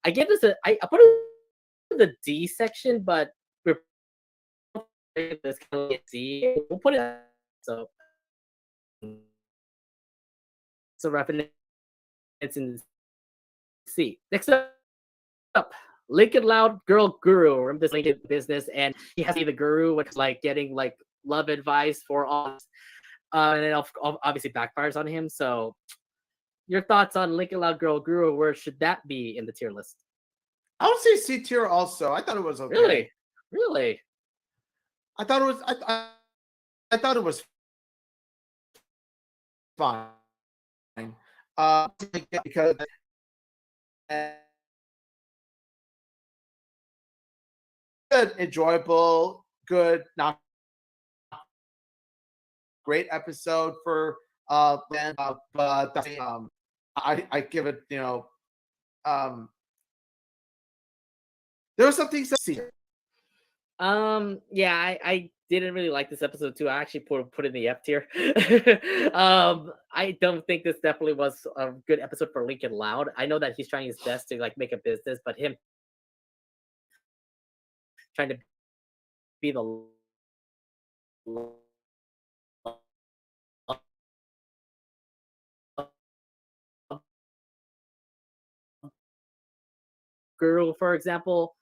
I give this I put it in the D section, but we're this kind of C. We'll put it so reference it's in C. Next up, Lincoln Loud Girl Guru. Remember this Lincoln business, and he has to be the guru, which is like getting like love advice for all. And it obviously backfires on him. So, your thoughts on Lincoln Loud Girl Guru? Where should that be in the tier list? I would say C tier also. I thought it was okay. Really. I thought it was. I thought it was fine. Because good, enjoyable, good, not great episode for Ben, but I give it there were some things that see. Yeah, I didn't really like this episode too. I actually put in the F tier. I don't think this definitely was a good episode for Lincoln Loud. I know that he's trying his best to like make a business, but him trying to be the girl, for example,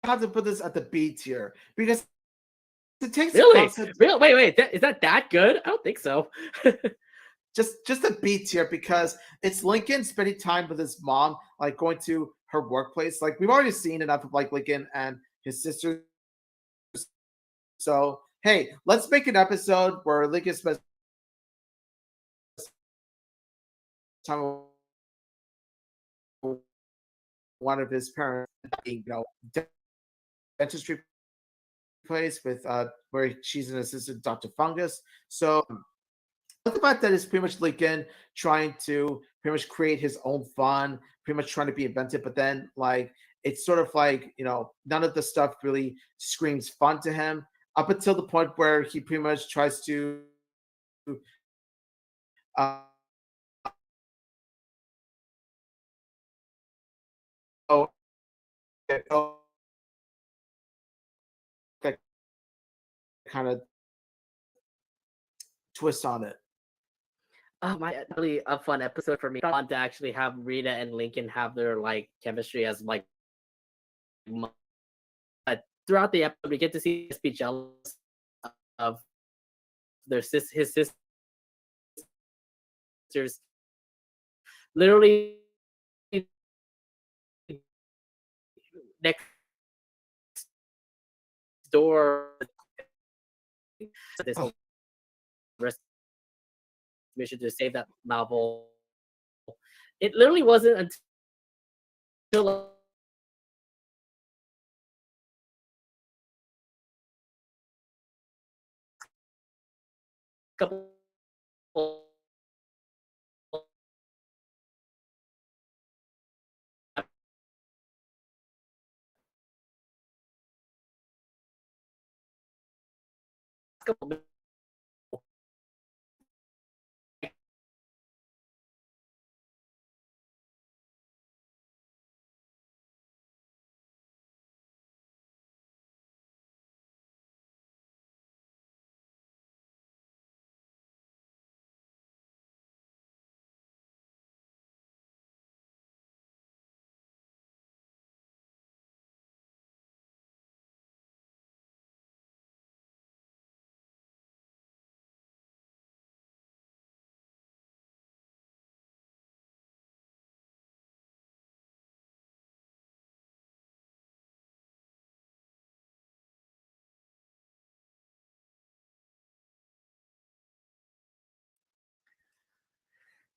have to put this at the B tier because it takes the Really? concept Real? Wait. Is that good? I don't think so. just a B tier because it's Lincoln spending time with his mom, like going to her workplace. Like we've already seen enough of like Lincoln and his sister. So hey, let's make an episode where Lincoln spends time with one of his parents, dentistry place with where she's an assistant Dr. Fungus. So the fact that it's pretty much Lincoln trying to pretty much create his own fun, pretty much trying to be inventive, but then like it's sort of like none of the stuff really screams fun to him up until the point where he pretty much tries to uh, oh, oh, kind of twist on it. Really a fun episode for me. Fun to actually have Rita and Lincoln have their like chemistry as like. But throughout the episode, we get to see us be jealous of his sisters. Literally next door. This whole mission to save that novel. It literally wasn't until couple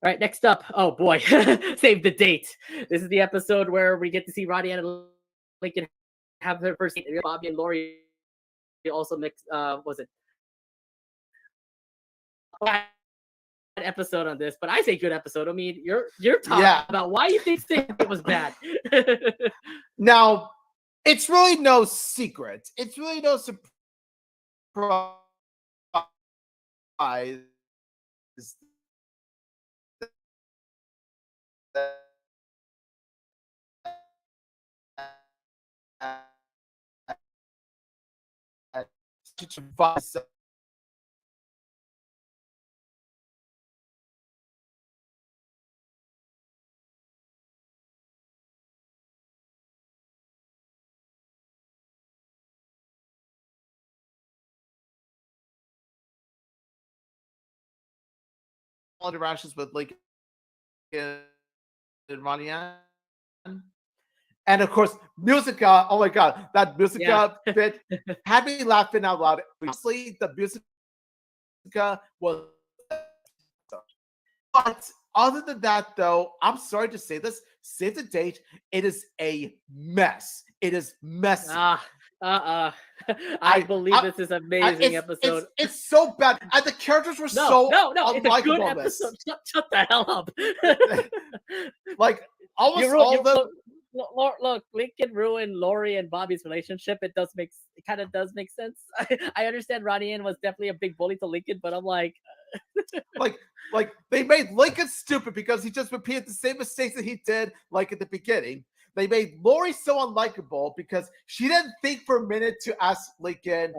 All right, next up. Oh boy, save the date. This is the episode where we get to see Roddy and Lincoln have their first date. Bobby and Lori also mix. Was it episode on this? But I say good episode. I mean, you're talking about why you think it was bad. Now, it's really no secret. It's really no surprise interactions with Lincoln and Ronnie Ann. And of course, Musica. Oh my god, that Musica bit had me laughing out loud. Honestly, the Musica was. But other than that, though, I'm sorry to say this. Save the date. It is a mess. It is messy. I believe this is an amazing episode. It's so bad. And the characters were so no. It's a good episode. Shut the hell up. Like almost all the. Look, Lincoln ruined Lori and Bobby's relationship. It kind of does make sense. I understand Ronnie Ann was definitely a big bully to Lincoln, but I'm like, like they made Lincoln stupid because he just repeated the same mistakes that he did like at the beginning. They made Lori so unlikable because she didn't think for a minute to ask Lincoln,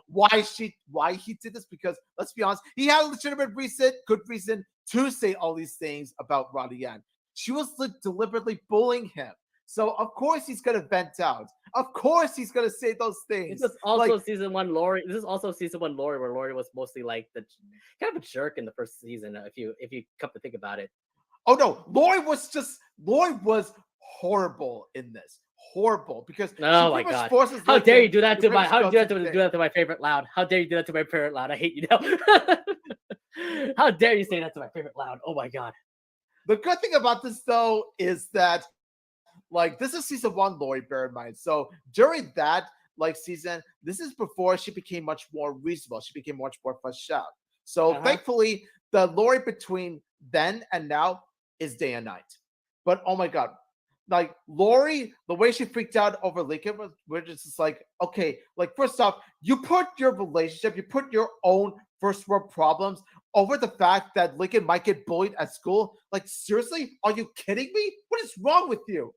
why he did this. Because let's be honest, he had a legitimate reason, good reason to say all these things about Ronnie Ann. She was deliberately bullying him. So of course he's gonna vent out. Of course he's gonna say those things. This is also Like, season one Lori. This is also season one Lori, where Lori was mostly like the kind of a jerk in the first season. If you come to think about it. oh no, Lori was horrible in this. Horrible because Oh my god! How dare you do that to my? How dare you do that to my favorite Loud? How dare you do that to my favorite Loud? I hate you now. How dare you say that to my favorite Loud? Oh my god! The good thing about this though is that, like, this is season one, Lori. Bear in mind. So during that season, this is before she became much more reasonable. She became much more fleshed out. So thankfully, the Lori between then and now is day and night. But oh my god, like Lori, the way she freaked out over Lincoln was, we're just like, okay, like first off, you put your relationship, you put your own first world problems over the fact that Lincoln might get bullied at school. Like, seriously, are you kidding me? What is wrong with you?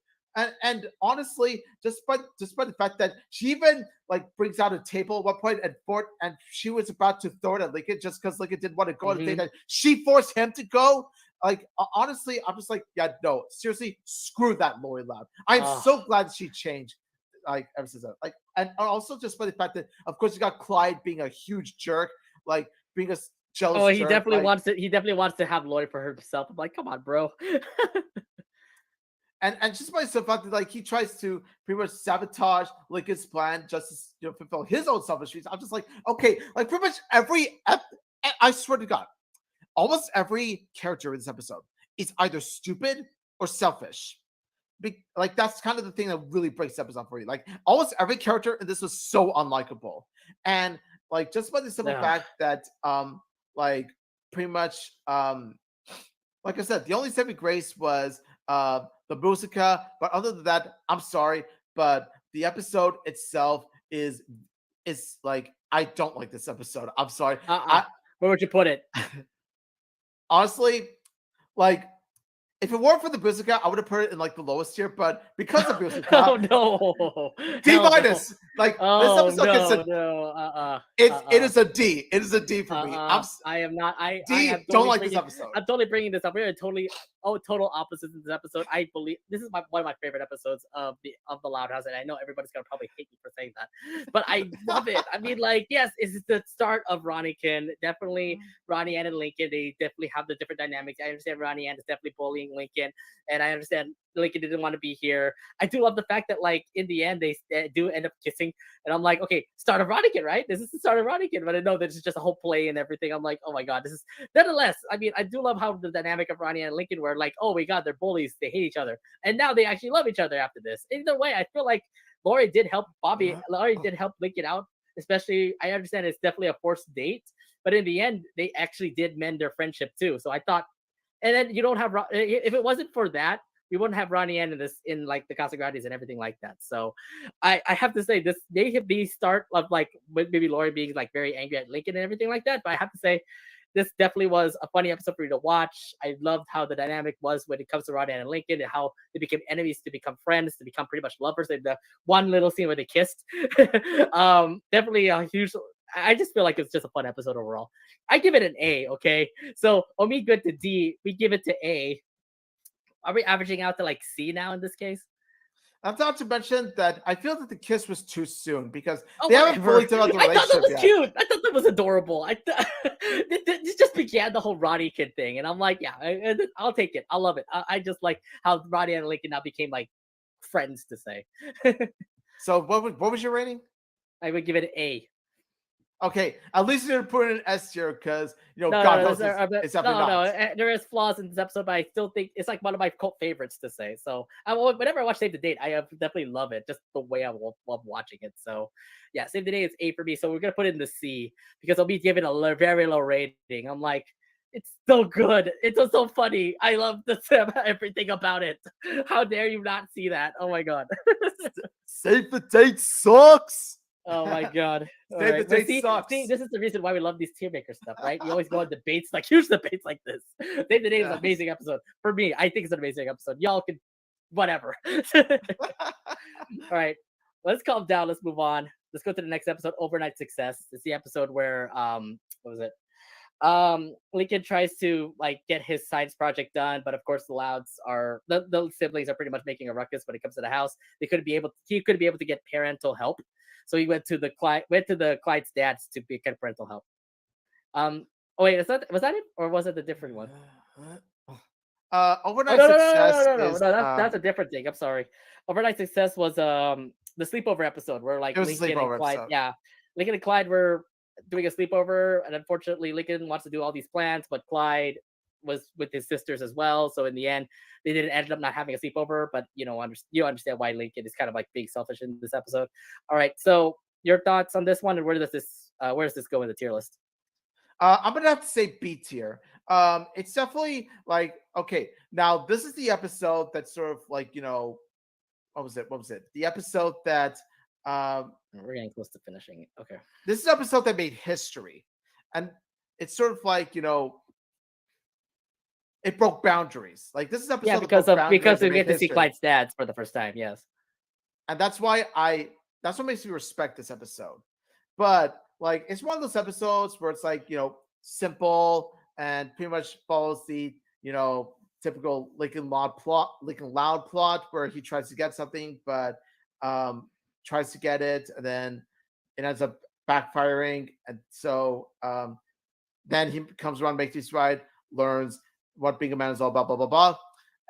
And honestly, despite the fact that she even like brings out a table at one point at Fort, and she was about to throw it at Lincoln just because Lincoln didn't want to go on a date, that she forced him to go. Like, honestly, I'm just like, yeah, no, seriously, screw that Lori Loud. I'm so glad she changed, like, ever since that. Like, and also just by the fact that, of course, you got Clyde being a huge jerk, like being a jealous. Oh, he jerk, definitely like, wants to. He definitely wants to have Lori for himself. I'm like, come on, bro. And just by the fact that, like, he tries to pretty much sabotage Lincoln's plan just to fulfill his own selfish needs. I'm just like, okay, like pretty much I swear to God, almost every character in this episode is either stupid or selfish. Like, that's kind of the thing that really breaks the episode for you. Like, almost every character in this was so unlikable, and like just by the simple fact that like pretty much like I said, the only saving grace was the musica, but other than that, I'm sorry, but the episode itself is like, I don't like this episode. I'm sorry. Where would you put it? Honestly, like, if it weren't for the musica, I would have put it in like the lowest tier, but because of musica, oh no, D minus. No. Like, this episode it is a D. It is a D for me. I am not. I don't like this episode. I'm totally bringing this up. We're total opposites in this episode. I believe this is one of my favorite episodes of the Loud House, and I know everybody's gonna probably hate me for saying that, but I love it. I mean, like, yes, it's the start of Ronnie-kin. Definitely, Ronnie Ann and Lincoln. They definitely have the different dynamics. I understand Ronnie Ann is definitely bullying Lincoln, and I understand Lincoln didn't want to be here. I do love the fact that, like, in the end they do end up kissing, and I'm like, okay, start of Ronnie-kin, right? This is the start of Ronnie-kin, but I know this is just a whole play and everything. I'm like, oh my god, this is nonetheless. I mean, I do love how the dynamic of Ronnie and Lincoln were like, oh my god, they're bullies, they hate each other, and now they actually love each other after this. Either way, I feel like Lori did help Lincoln out, especially. I understand it's definitely a forced date, but in the end, they actually did mend their friendship too. So I thought. And then you don't have, if it wasn't for that, we wouldn't have Ronnie Ann in like the Casagrandes and everything like that. So I have to say, this may have the start of like maybe Lori being like very angry at Lincoln and everything like that. But I have to say, this definitely was a funny episode for you to watch. I loved how the dynamic was when it comes to Ronnie Ann and Lincoln, and how they became enemies to become friends, to become pretty much lovers. And the one little scene where they kissed, definitely a huge. I just feel like it's just a fun episode overall. I give it an A, okay? So Omi good to D, we give it to A. Are we averaging out to like C now in this case? Not to mention that I feel that the kiss was too soon because they haven't fully developed the relationship. I thought that was yet. Cute. I thought that was adorable. This just began the whole Ronnie-kin thing, and I'm like, yeah, I'll take it. I love it. I just like how Ronnie and Lincoln now became like friends, to say. So what was your rating? I would give it an A. Okay, at least you didn't put it in S tier because God knows it's there is flaws in this episode, but I still think it's like one of my cult favorites, to say. So whenever I watch Save the Date, I definitely love it, just the way I love watching it. So yeah, Save the Date is A for me. So we're gonna put it in the C because I'll be giving a very low rating. I'm like, it's so good. It's so funny. I love everything about it. How dare you not see that? Oh my god. Save the Date sucks. Oh my god. Save the Date sucks. See, this is the reason why we love these tier maker stuff, right? You always go on debates, like huge debates like this. Save the Date is an amazing episode. For me, I think it's an amazing episode. Y'all can whatever. All right. Let's calm down. Let's move on. Let's go to the next episode, Overnight Success. It's the episode where what was it? Lincoln tries to like get his science project done, but of course the siblings are pretty much making a ruckus when it comes to the house. He couldn't be able to get parental help, so he went to the Clyde's dad's to get parental help. Oh wait, was that it, or was it a different one? Oh Overnight no no no success no no no no! is That's a different thing. I'm sorry. Overnight success was the sleepover episode where like it was a Lincoln and sleepover Clyde, episode. yeah, Lincoln and Clyde were doing a sleepover, and unfortunately Lincoln wants to do all these plans, but Clyde was with his sisters as well. So in the end, they didn't end up not having a sleepover. But you understand why Lincoln is kind of like being selfish in this episode. All right, so your thoughts on this one, and where does this go in the tier list? I'm gonna have to say B tier. It's definitely like okay. Now this is the episode that sort of like what was it? What was it? The episode that We're getting close to finishing it. Okay. this is the episode that made history, and it's sort of like it broke boundaries. Like this is the Yeah, episode that broke boundaries because we and made get to see history. Clyde's dads for the first time. Yes. And that's that's what makes me respect this episode. But like it's one of those episodes where it's like simple and pretty much follows the typical Lincoln Loud plot where he tries to get something but tries to get it and then it ends up backfiring, and so then he comes around, makes this right, learns what being a man is all about, blah blah blah.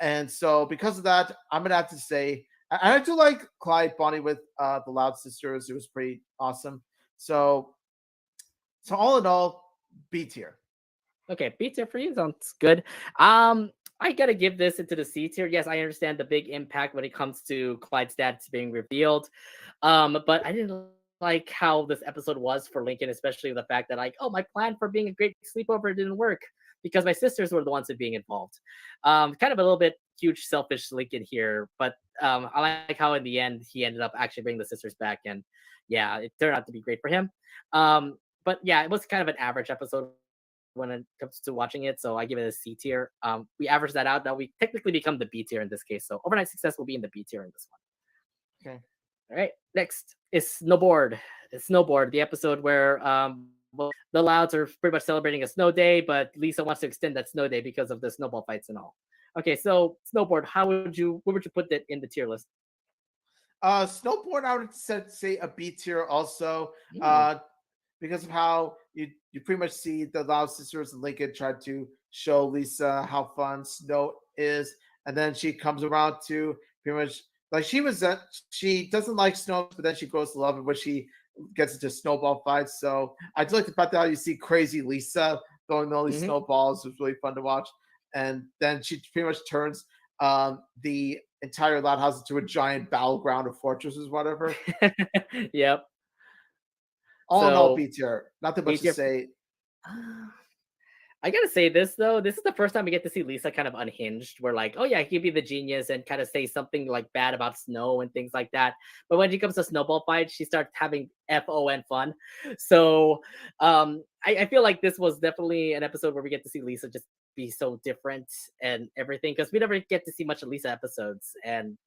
And so because of that, I'm gonna have to say I do like Clyde bonding with the Loud sisters. It was pretty awesome. So all in all, B tier. Okay, B tier for you sounds good. I gotta give this into the C tier. Yes, I understand the big impact when it comes to Clyde's dad being revealed. But I didn't like how this episode was for Lincoln, especially the fact that like, oh, my plan for being a great sleepover didn't work because my sisters were the ones that being involved. Kind of a little bit huge selfish Lincoln here, but I like how in the end he ended up actually bringing the sisters back, and yeah, it turned out to be great for him. But yeah, it was kind of an average episode when it comes to watching it, so I give it a C tier. We average that out. Now we technically become the B tier in this case, so Overnight Success will be in the B tier in this one. Okay. All right. Next is Snowboard. It's Snowboard, the episode where the Louds are pretty much celebrating a snow day, but Lisa wants to extend that snow day because of the snowball fights and all. Okay, so Snowboard, where would you put that in the tier list? Snowboard, I would say a B tier also, because of how you pretty much see the Loud sisters and Lincoln try to show Lisa how fun snow is, and then she comes around to pretty much like she doesn't like snow, but then she grows to love it when she gets into snowball fights. So I do like the fact that you see crazy Lisa throwing all these snowballs. It was really fun to watch, and then she pretty much turns the entire Loud house into a giant battleground of fortresses, whatever. Yep. All in all, So, B tier. Nothing B much to tier. say. I gotta say this though. This is the first time we get to see Lisa kind of unhinged. Where like, oh yeah, he could be the genius and kind of say something like bad about snow and things like that. But when she comes to snowball fight, she starts having fun fun. So I feel like this was definitely an episode where we get to see Lisa just be so different and everything because we never get to see much of Lisa episodes. And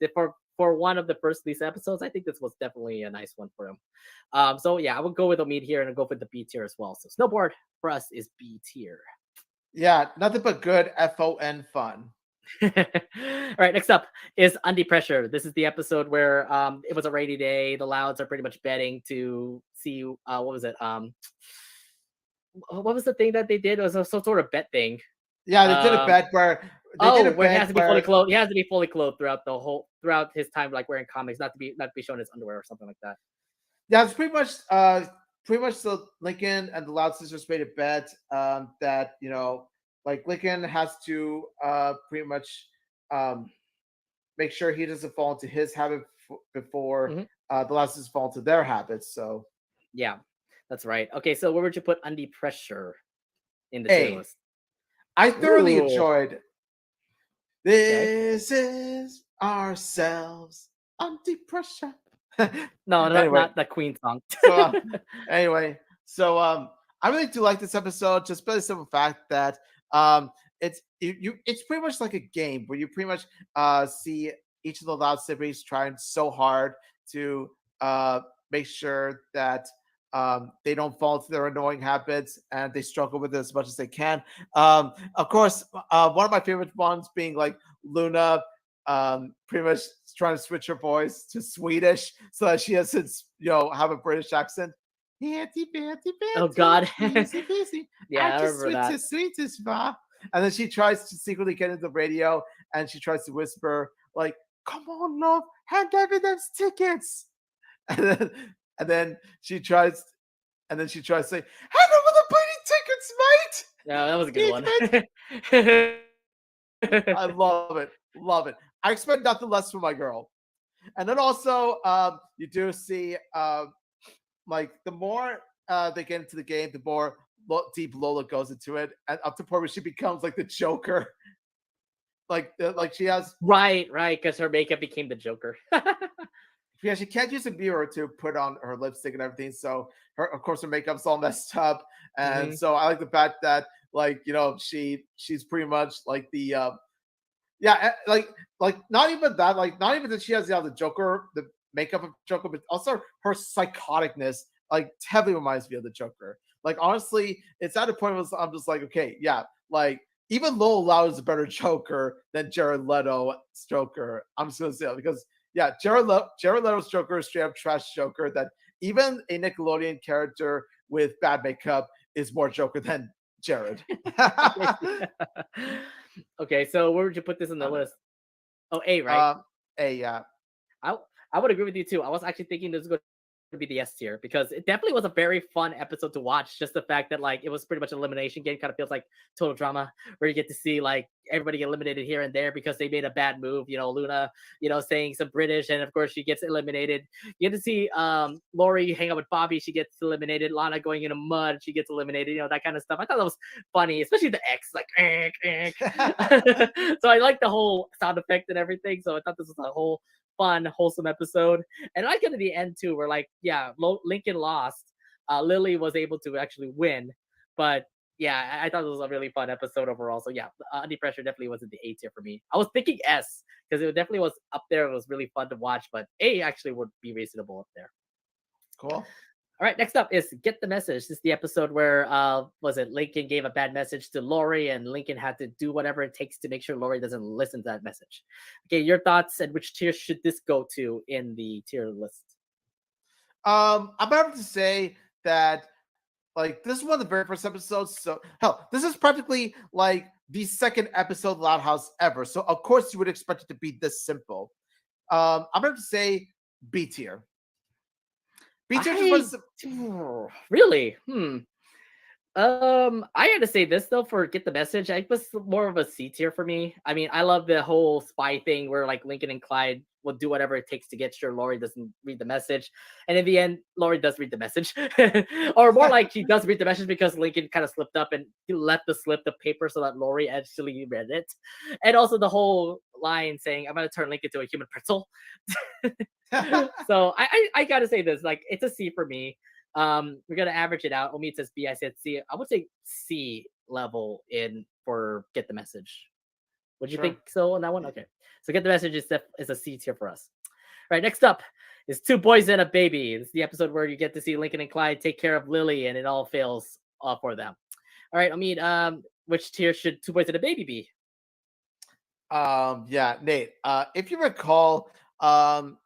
for one of the first Lisa episodes, I think this was definitely a nice one for him. So yeah, I would go with Omid here and I'll go for the B tier as well. So Snowboard for us is B tier. Yeah, nothing but good fun fun. All right, next up is Under Pressure. This is the episode where it was a rainy day. The Louds are pretty much betting to see what was it? What was the thing that they did? It was some sort of bet thing. Yeah, they did a bet where where he has to be fully clothed. He has to be fully clothed throughout his time, like wearing comics, not to be shown his underwear or something like that. Yeah, it's pretty much the Lincoln and the Loud sisters made a bet that like Lincoln has to pretty much make sure he doesn't fall into his habit before the Loud sisters fall into their habits. So yeah, that's right. Okay, so where would you put Under Pressure in the tier list? I thoroughly enjoyed. This is ourselves Under Pressure. No, anyway. not the Queen song. So anyway, so I really do like this episode just by the simple fact that it's pretty much like a game where you pretty much see each of the Loud siblings trying so hard to make sure that they don't fall into their annoying habits and they struggle with it as much as they can. Of course, one of my favorite ones being like Luna pretty much trying to switch her voice to Swedish so that she doesn't, have a British accent. Oh God. Easy peasy. Yeah, I just remember that. switch to Swedish, va? And then she tries to secretly get into the radio and she tries to whisper, like, come on, love, hand over those tickets. And then, and then she tries, to say, hand over the bleeding tickets, mate. Yeah, that was a good one. I love it. Love it. I expect nothing less from my girl. And then also, you do see, like, the more they get into the game, the more deep Lola goes into it, and up to the point where she becomes like the Joker. Like she has right, because her makeup became the Joker. yeah, she can't use a mirror to put on her lipstick and everything. So of course her makeup's all messed up. And so I like the fact that she's pretty much like the like not even that, like not even that she has the Joker, the makeup of Joker, but also her psychoticness like heavily reminds me of the Joker. Like honestly, it's at a point where I'm just like, okay, yeah, like even Lowell Loud is a better Joker than Jared Leto's Joker. I'm just gonna say that because Jared Leto's Joker is straight up trash Joker that even a Nickelodeon character with bad makeup is more Joker than Jared. Okay, so where would you put this in the list? Oh, A, right? A, yeah. I would agree with you too. I was actually thinking this is going to be the S tier because it definitely was a very fun episode to watch. Just the fact that like it was pretty much an elimination game, kind of feels like Total Drama, where you get to see like everybody get eliminated here and there because they made a bad move. Luna, saying some British, and of course she gets eliminated. You get to see Lori hang out with Bobby, she gets eliminated. Lana going into mud, she gets eliminated. That kind of stuff. I thought that was funny, especially the X, like. So I like the whole sound effect and everything. So I thought this was a whole fun, wholesome episode. And I like it at the end too, where like, Lincoln lost. Lily was able to actually win, but yeah, I thought it was a really fun episode overall. So yeah, Under Pressure definitely wasn't the A tier for me. I was thinking S because it definitely was up there. It was really fun to watch, but A actually would be reasonable up there. Cool. All right, next up is Get the Message. This is the episode where Lincoln gave a bad message to Lori, and Lincoln had to do whatever it takes to make sure Lori doesn't listen to that message. Okay, your thoughts and which tier should this go to in the tier list? I'm about to say that like this is one of the very first episodes. So hell, this is practically like the second episode of Loud House ever. So of course you would expect it to be this simple. I'm about to say B tier. Really? I had to say this though for Get the Message. I was more of a C tier for me. I mean, I love the whole spy thing where like Lincoln and Clyde will do whatever it takes to get sure Lori doesn't read the message, and in the end, Lori does read the message, or more like she does read the message because Lincoln kind of slipped up and he left the paper so that Lori actually read it, and also the whole line saying, "I'm gonna turn Lincoln into a human pretzel." So I gotta say this, like it's a C for me. We're gonna average it out. Omid says B, I said C. I would say C level in for Get the Message. Would you think so on that one? Okay. So Get the Message is a C tier for us. All right, next up is Two Boys and a Baby. It's the episode where you get to see Lincoln and Clyde take care of Lily and it all fails for them. All right, Omid, which tier should Two Boys and a Baby be? Yeah, Nate. If you recall, Two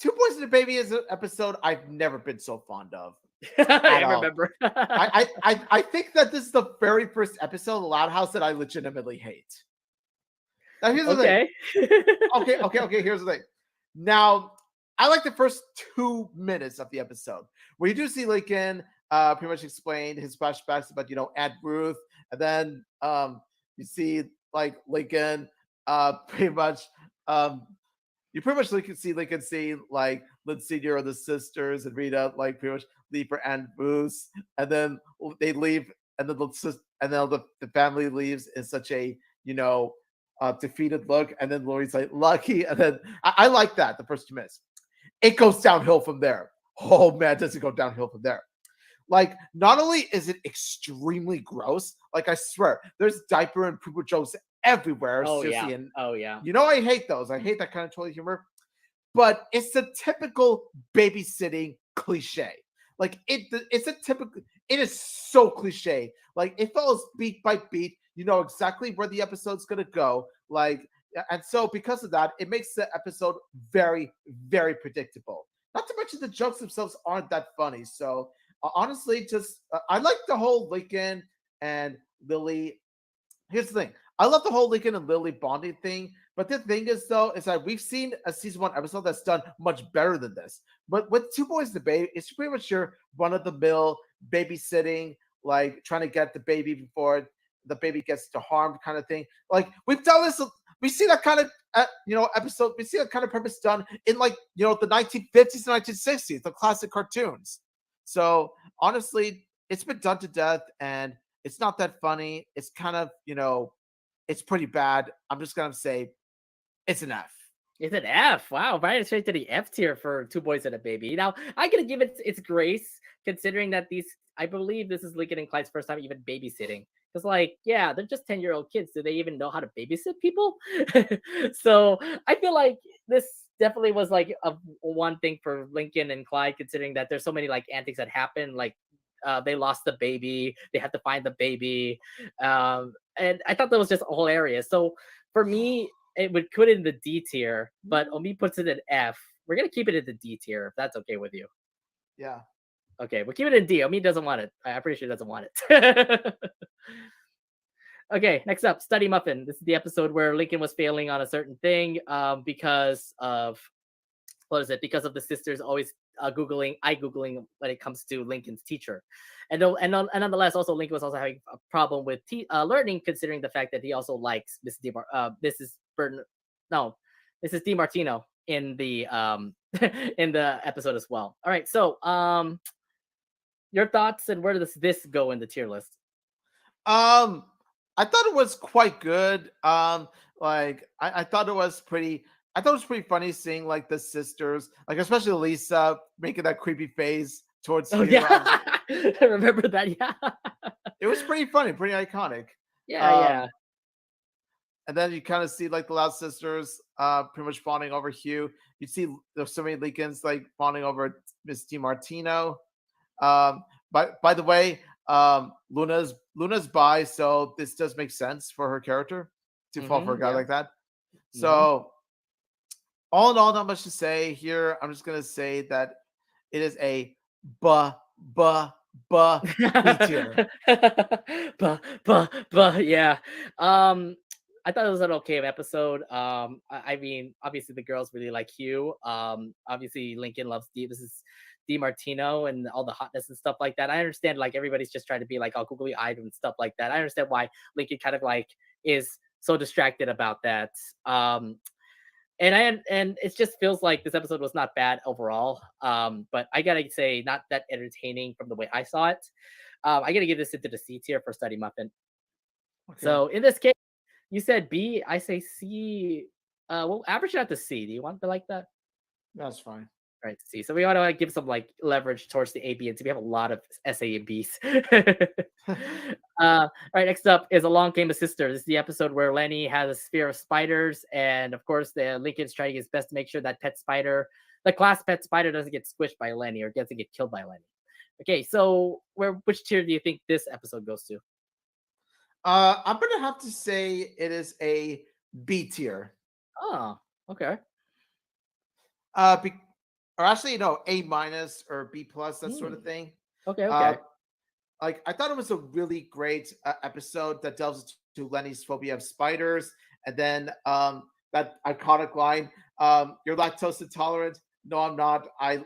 Boys and a Baby is an episode I've never been so fond of. I remember. I think that this is the very first episode of Loud House that I legitimately hate. Now here's the thing. Okay. Here's the thing. Now, I like the first 2 minutes of the episode where you do see Lincoln pretty much explain his flashbacks about Aunt Ruth, and then you see like Lincoln pretty much you pretty much see Lincoln see like Lynn Senior or the sisters and Rita like pretty much leave for Aunt Ruth, and then they leave, and then the family leaves in such a defeated look, and then Lori's like lucky, and then I like that the first 2 minutes. It goes downhill from there. Oh man, does it go downhill from there? Like, not only is it extremely gross, like I swear, there's diaper and pooper jokes everywhere. Oh yeah. And, oh yeah. I hate those. I hate that kind of toilet humor. But it's the typical babysitting cliche. Like it's a typical. It is so cliche. Like it follows beat by beat. You know exactly where the episode's gonna go. Like, and so because of that, it makes the episode very, very predictable. Not to mention the jokes themselves aren't that funny. So honestly, just I like the whole Lincoln and Lily. Here's the thing. I love the whole Lincoln and Lily bonding thing, but the thing is, though, is that we've seen a season 1 episode that's done much better than this. But with Two Boys the Baby, it's pretty much your run of the mill babysitting, like trying to get the baby before the baby gets to harm kind of thing. Like we've done this, we see that kind of episode, we see that kind of premise done in like the 1950s and 1960s, the classic cartoons. So honestly, it's been done to death, and it's not that funny. It's kind of it's pretty bad. I'm just gonna say it's an F. It's an F. Wow, right straight to the F tier for Two Boys and a Baby. Now, I gotta give it its grace, considering that I believe this is Lincoln and Clyde's first time even babysitting. Because, like, yeah, they're just 10-year-old kids. Do they even know how to babysit people? So I feel like this definitely was like a one thing for Lincoln and Clyde, considering that there's so many like antics that happen. Like, they lost the baby, they had to find the baby, and I thought that was just hilarious. So for me, it would put it in the D tier, but Omi puts it in F. We're gonna keep it in the D tier if that's okay with you. Yeah. Okay, we'll keep it in D. Omi doesn't want it. I'm pretty sure he doesn't want it. Okay, next up, Study Muffin. This is the episode where Lincoln was failing on a certain thing because of what is it? Because of the sisters always googling when it comes to Lincoln's teacher, and nonetheless, also Lincoln was also having a problem with learning, considering the fact that he also likes Mrs. Burton, no, Mrs. DiMartino in the in the episode as well. All right, so your thoughts and where does this go in the tier list? I thought it was quite good. Like I thought it was pretty. I thought it was pretty funny seeing like the sisters, like especially Lisa making that creepy face towards. Oh yeah, I remember that. Yeah, it was pretty funny, pretty iconic. Yeah. And then you kind of see like the Loud sisters, pretty much fawning over Hugh. You see there's so many Lincolns like fawning over Miss DiMartino. By the way, Luna's bi, so this does make sense for her character to fall for a guy like that. So all in all, not much to say here. I'm just gonna say that it is a B tier. Yeah. I thought it was an okay episode. I mean, obviously the girls really like Hugh. Obviously Lincoln loves this is DiMartino and all the hotness and stuff like that. I understand like everybody's just trying to be like all googly eyed and stuff like that. I understand why Lincoln kind of like is so distracted about that. And it just feels like this episode was not bad overall. But I gotta say, not that entertaining from the way I saw it. I gotta give this into the C tier for Study Muffin. Okay. So in this case, you said B, I say C. Well, average it out to C. Do you want to like that? That's fine. All right, C. So we want to give some like leverage towards the A, B, and C. We have a lot of SA and Bs. All right, next up is Along Came a Sister. This is the episode where Lenny has a sphere of spiders, and of course, the Lincoln's trying his best to make sure that the class pet spider, doesn't get squished by Lenny or doesn't get killed by Lenny. Okay, so which tier do you think this episode goes to? I'm gonna have to say it is a B tier. Oh, okay. Or actually, A minus or B plus, that sort of thing. Okay. Like I thought it was a really great episode that delves into Lenny's phobia of spiders, and then that iconic line, "You're lactose intolerant." No, I'm not. I'm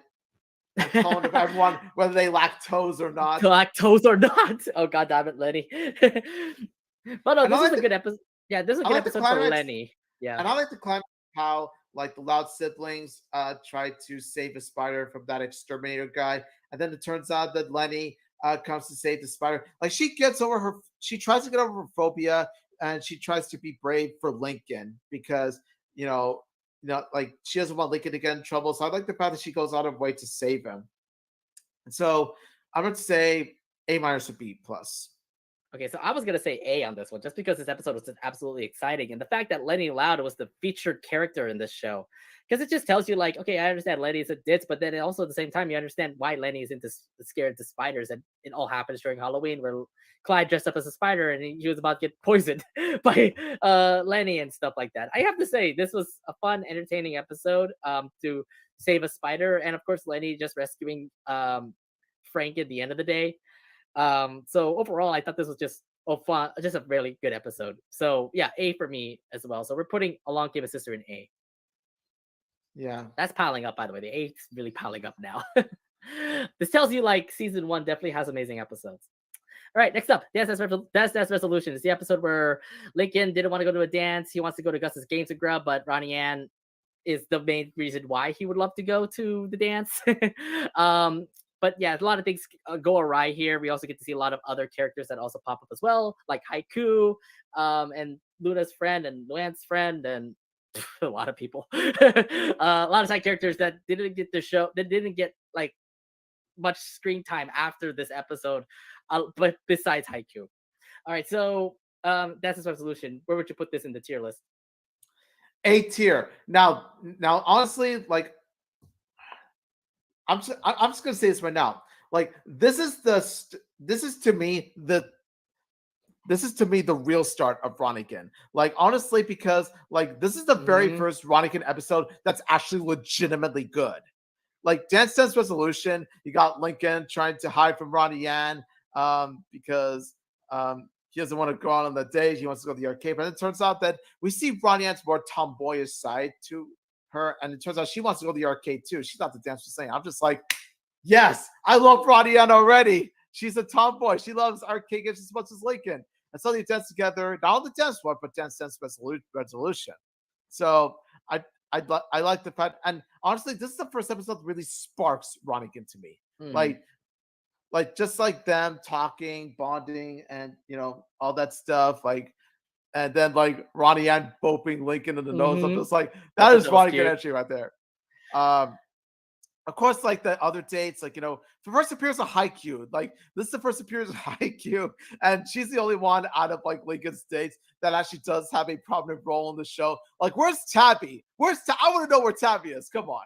calling of everyone whether they lactose or not. Lactose or not. Oh god damn it, Lenny. But no, this is a good episode. Yeah, this is a good episode for Lenny. Yeah. And I like the climax how like the Loud siblings try to save a spider from that exterminator guy, and then it turns out that Lenny comes to save the spider. Like she tries to get over her phobia, and she tries to be brave for Lincoln because like she doesn't want Lincoln to get in trouble. So I like the fact that she goes out of her way to save him. And so I'm going to say A minus or B plus. Okay, so I was gonna say A on this one, just because this episode was just absolutely exciting, and the fact that Lenny Loud was the featured character in this show, because it just tells you like, okay, I understand Lenny is a ditz, but then also at the same time you understand why Lenny is scared to spiders, and it all happens during Halloween where Clyde dressed up as a spider and he was about to get poisoned by Lenny and stuff like that. I have to say this was a fun, entertaining episode to save a spider, and of course Lenny just rescuing Frank at the end of the day. So overall, I thought this was just fun, just a really good episode. So yeah, A for me as well. So we're putting Along Came a Sister in A. Yeah. That's piling up, by the way. The A's really piling up now. This tells you like season 1 definitely has amazing episodes. All right, next up, Dance Dance Resolution. It's the episode where Lincoln didn't want to go to a dance. He wants to go to Gus's Games and Grub, but Ronnie Ann is the main reason why he would love to go to the dance. But yeah, a lot of things go awry here. We also get to see a lot of other characters that also pop up as well, like Haiku, and Luna's friend and Luann's friend, and a lot of people. A lot of side characters that didn't get the show, that didn't get like much screen time after this episode, but besides Haiku. All right, so that's his resolution. Where would you put this in the tier list? A tier. Now, honestly, like I'm just gonna say this right now. Like this is to me the real start of Ronikin. Like honestly, because like this is the very first Ronikin episode that's actually legitimately good. Like Dance Dance Resolution, you got Lincoln trying to hide from Ronnie Yan because he doesn't want to go out on the date. He wants to go to the arcade. But it turns out that we see Ronnie Yan's more tomboyish side to her, and it turns out she wants to go to the arcade too. She's not the dance saying. I'm just like, yes, I love Ronnie Yan already. She's a tomboy. She loves arcade games as much as Lincoln. And so they dance together, not on the dance floor, but Dance Dance Resolution. So I like the fact, and honestly, this is the first episode that really sparks Ronikin to me. Like just like them talking, bonding, and all that stuff. Like, and then like Ronnie Yan bopping Lincoln in the nose. I'm just like, that is Ronikin energy right there. Of course, like the other dates, like the first appearance of Haikyuu. Like this is the first appearance of Haikyuu, and she's the only one out of like Lincoln's dates that actually does have a prominent role in the show. Like, where's Tabby? I want to know where Tabby is. Come on.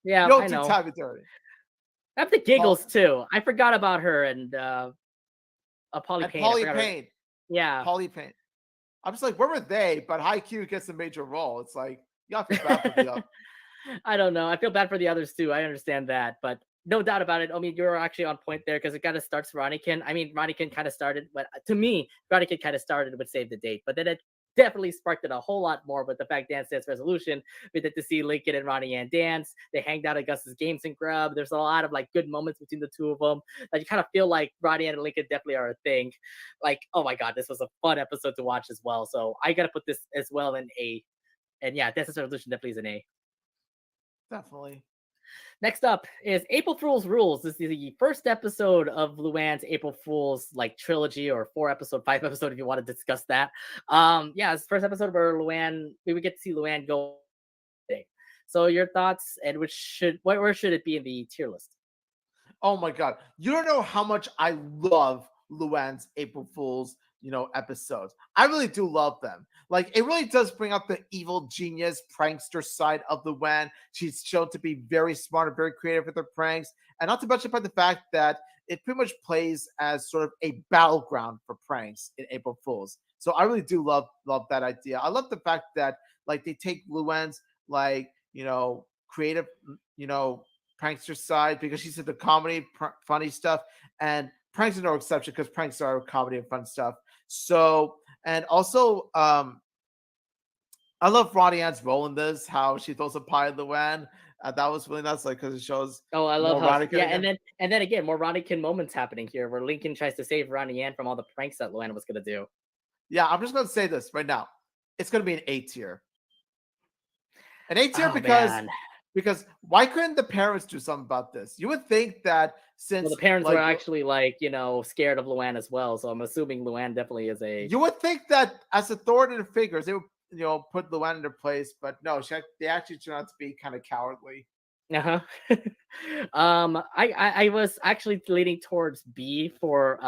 Yeah, don't I do know. Tabby dirty. I have the giggles too. I forgot about her and Polly Payne. Polly Payne. Yeah, Polly Payne. I'm just like, where were they? But Haikyuu gets a major role. It's like you got to feel bad for the other. I don't know. I feel bad for the others too. I understand that, but no doubt about it. I mean, you're actually on point there because it kind of starts Ronikin. I mean, Ronikin kind of started, but to me, Ronikin kind of started with Save the Date, but then it definitely sparked it a whole lot more with the fact Dance Dance Resolution. We get to see Lincoln and Ronnie Ann dance. They hanged out at Gus's Games and Grub. There's a lot of like good moments between the two of them that you kind of feel like Ronnie Ann and Lincoln definitely are a thing. Like, oh my God, this was a fun episode to watch as well. So I got to put this as well in A. And yeah, Dance Dance Resolution definitely is an A. Definitely. Next up is April Fool's Rules. This is the first episode of Luann's April Fool's like trilogy, or 5 episode if you want to discuss that. Yeah, it's the first episode where we would get to see Luann go. So your thoughts, and where should it be in the tier list? Oh my God. You don't know how much I love Luann's April Fool's episodes. I really do love them. Like, it really does bring up the evil genius prankster side of Luann. She's shown to be very smart and very creative with her pranks, and not to mention about the fact that it pretty much plays as sort of a battleground for pranks in April Fool's. So I really do love that idea. I love the fact that like they take Luann's like creative prankster side, because she's into comedy, funny stuff, and pranks are no exception because pranks are comedy and fun stuff. So, and also, I love Ronnie Ann's role in this, how she throws a pie at Luann. That was really nice, like, because it shows. Oh, I love how, yeah, again. and then again, more Ronikin moments happening here, where Lincoln tries to save Ronnie Ann from all the pranks that Luann was gonna do. Yeah, I'm just gonna say this right now. It's gonna be an A tier. An A tier because why couldn't the parents do something about this? You would think that since the parents were actually like scared of Luann as well, so I'm assuming Luann definitely is a. You would think that as authoritative figures, they would put Luann in her place, but no, they actually turned out to be kind of cowardly. Uh-huh. I was actually leaning towards B for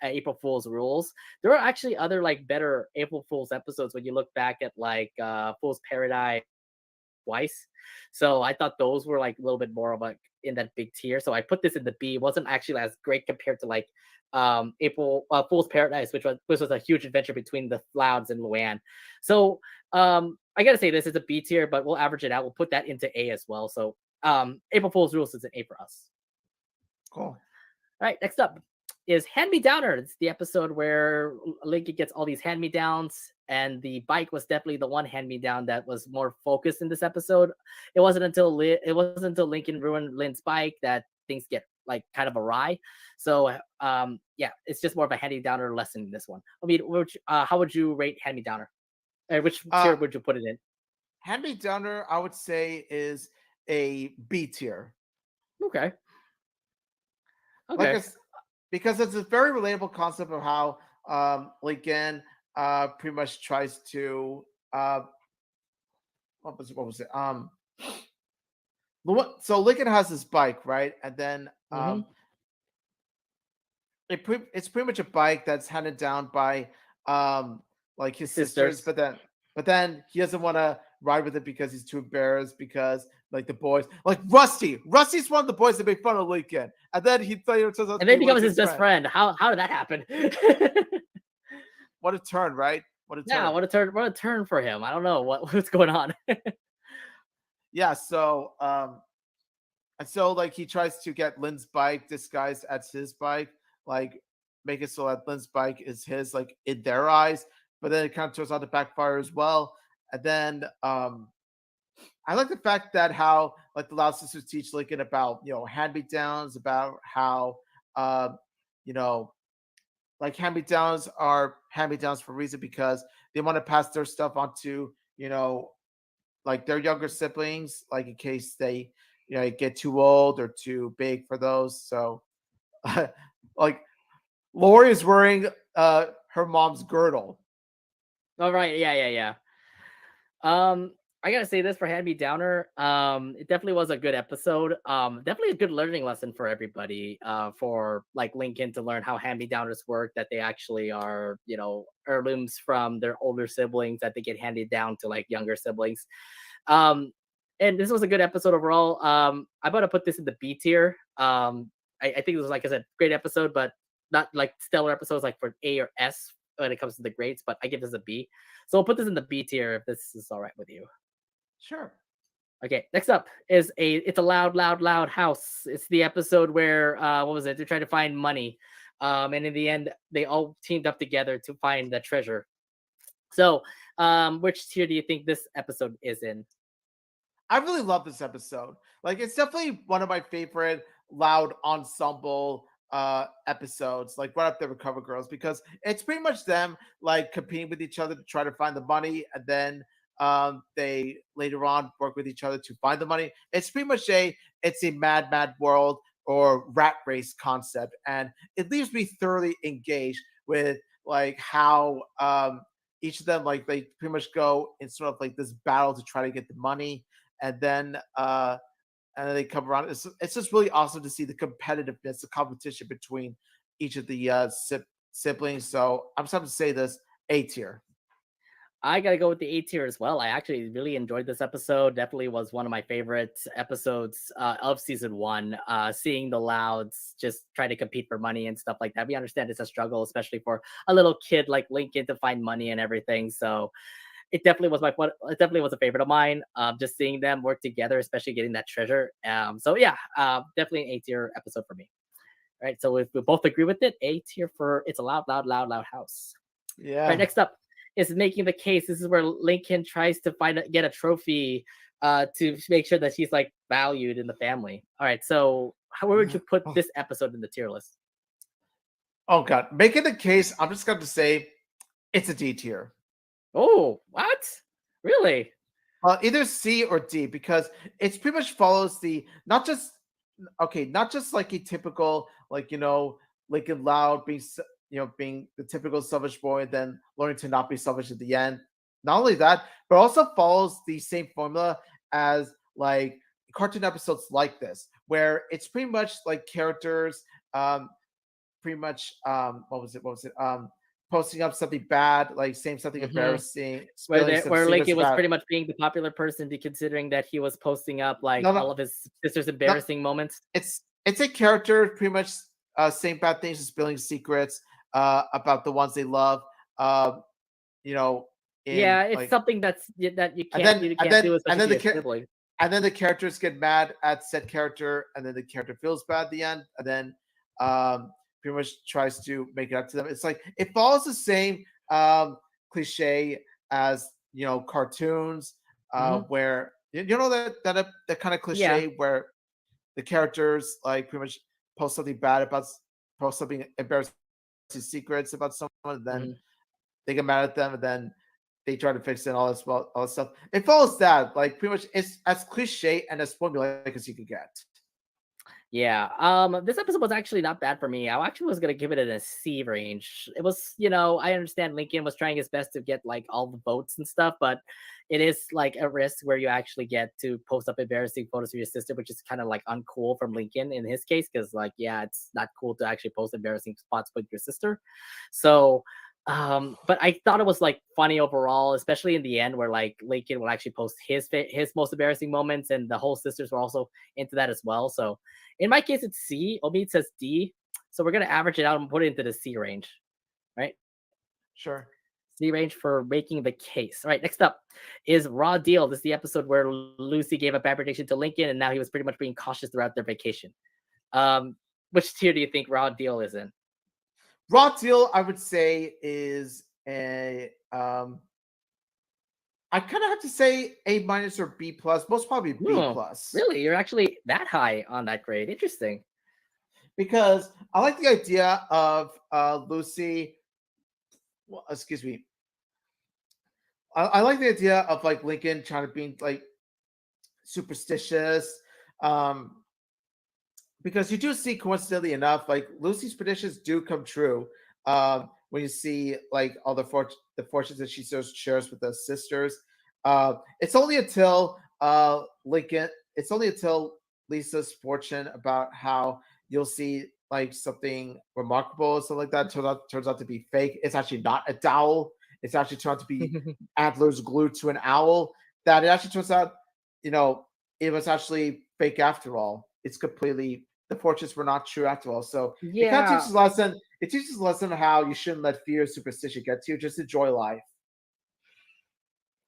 April Fool's Rules. There are actually other like better April Fool's episodes when you look back at like Fool's Paradise twice. So I thought those were like a little bit more of like in that big tier. So I put this in the B. It wasn't actually as great compared to like April Fool's Paradise, which was a huge adventure between the Louds and Luann. So I gotta say this is a B tier, but we'll average it out. We'll put that into A as well. So April Fool's Rules is an A for us. Cool. All right, next up is Hand Me Downer. It's the episode where Lincoln gets all these hand me downs, and the bike was definitely the one hand me down that was more focused in this episode. It wasn't until Lincoln ruined Lynn's bike that things get like kind of awry. So yeah, it's just more of a hand me downer lesson in this one. I mean, how would you rate hand me downer? Which tier would you put it in? Hand Me Downer, I would say, is a B tier. Okay. Like Okay. it's because it's a very relatable concept of how Lincoln pretty much tries to what was it? So Lincoln has this bike, right? And then Mhm. it's pretty much a bike that's handed down by like his sisters, Sisters. but then he doesn't want to ride with it because he's too embarrassed because like the boys like Rusty's one of the boys that made fun of Lincoln, and then he turns out to And then be becomes his Lincoln's best friend. How did that happen? What a turn, right? What a turn. Yeah, what a turn for him. I don't know what's going on. Yeah, so and so like he tries to get Lynn's bike disguised as his bike, like make it so that Lynn's bike is his, like in their eyes, but then it kind of turns out to backfire as well. And then I like the fact that how like the Loud Sisters teach Lincoln about hand me downs, about how you know like hand me downs are hand me downs for a reason because they want to pass their stuff on to like their younger siblings, like in case they get too old or too big for those. So like Lori is wearing her mom's girdle. All right, yeah. I gotta say this for Hand Me Downer. It definitely was a good episode. Definitely a good learning lesson for everybody. For like Lincoln to learn how hand me downers work. That they actually are, heirlooms from their older siblings that they get handed down to like younger siblings. Um, and this was a good episode overall. I'm gonna put this in the B tier. I think it was like I said, great episode, but not like stellar episodes like for A or S when it comes to the grades. But I give this a B. So we'll put this in the B tier if this is all right with you. Sure. Okay, next up is It's a Loud House. It's the episode where what was it? They're trying to find money. And in the end, they all teamed up together to find the treasure. So, which tier do you think this episode is in? I really love this episode. Like it's definitely one of my favorite loud ensemble episodes, like right up there with Cover Girls, because it's pretty much them like competing with each other to try to find the money, and then they later on work with each other to find the money. It's pretty much it's a mad world or rat race concept, and it leaves me thoroughly engaged with like how each of them like they pretty much go in sort of like this battle to try to get the money, and then they come around. It's just really awesome to see the competitiveness, the competition between each of the siblings. So I'm just going to say this A tier. I gotta go with the A tier as well. I actually really enjoyed this episode. Definitely was one of my favorite episodes of season one. Seeing the Louds just try to compete for money and stuff like that. We understand it's a struggle, especially for a little kid like Lincoln to find money and everything. So it definitely was it definitely was a favorite of mine. Just seeing them work together, especially getting that treasure. So yeah, definitely an A tier episode for me. All right, so if we both agree with it, A tier for It's a Loud House. Yeah. All right, next up is Making the Case. This is where Lincoln tries to get a trophy to make sure that she's like valued in the family. All right, so where would you put this episode in the tier list? Oh god, Making the Case. I'm just going to say it's a D tier. Oh, what? Really? Either C or D, because it's pretty much follows the not just like a typical like Lincoln Loud being being the typical selfish boy, and then learning to not be selfish at the end. Not only that, but also follows the same formula as like cartoon episodes like this, where it's pretty much like characters, pretty much, what was it? Posting up something bad, like saying something embarrassing, spilling some where secrets Lincoln was about. pretty much being the popular person, considering that he was posting up like No, no, all of his sister's no. embarrassing moments. It's a character pretty much saying bad things and spilling secrets about the ones they love. Uh, you know, Yeah, in it's like, something that you and can't then do, especially if you have siblings. and then the characters get mad at said character, and then the character feels bad at the end, and then pretty much tries to make it up to them. It's like it follows the same cliche as cartoons, Mhm. where you know that kind of Yeah. cliche where the characters like pretty much post something bad about post something embarrassing secrets about someone, and then Mhm. they get mad at them, and then they try to fix it and all this stuff. It follows that, like, pretty much it's as cliche and as formulaic as you can get. Yeah. This episode was actually not bad for me. I actually was gonna give it a C range. It was, I understand Lincoln was trying his best to get like all the votes and stuff, but it is like a risk where you actually get to post up embarrassing photos of your sister, which is kind of like uncool from Lincoln in his case, because like, yeah, it's not cool to actually post embarrassing spots with your sister. So but I thought it was like funny overall, especially in the end where like Lincoln would actually post his most embarrassing moments, and the whole sisters were also into that as well. So in my case, it's C. Omid says D. So we're gonna average it out and put it into the C range, right? Sure. C range for making the case. All right, next up is Raw Deal. This is the episode where Lucy gave a bad prediction to Lincoln, and now he was pretty much being cautious throughout their vacation. Which tier do you think Raw Deal is in? Raw Deal, I would say, is a I kind of have to say A minus or B plus, most probably B Oh, plus, really? You're actually that high on that grade? Interesting. because I like the idea of Lucy. Well, excuse me. I like the idea of like Lincoln trying to be like superstitious, um, because you do see, coincidentally enough, like Lucy's predictions do come true. When you see like all the fortunes that she shares with the sisters, it's only until Lincoln, it's only until Lisa's fortune about how you'll see like something remarkable or something like that turns out to be fake. It's actually not a dowel. It's actually turned out to be antlers glued to an owl. That it actually turns out, you know, it was actually fake after all. It's completely, the fortunes were not true after all. So it kind of Yeah. teaches a lesson. It teaches a lesson how you shouldn't let fear and superstition get to you. Just enjoy life.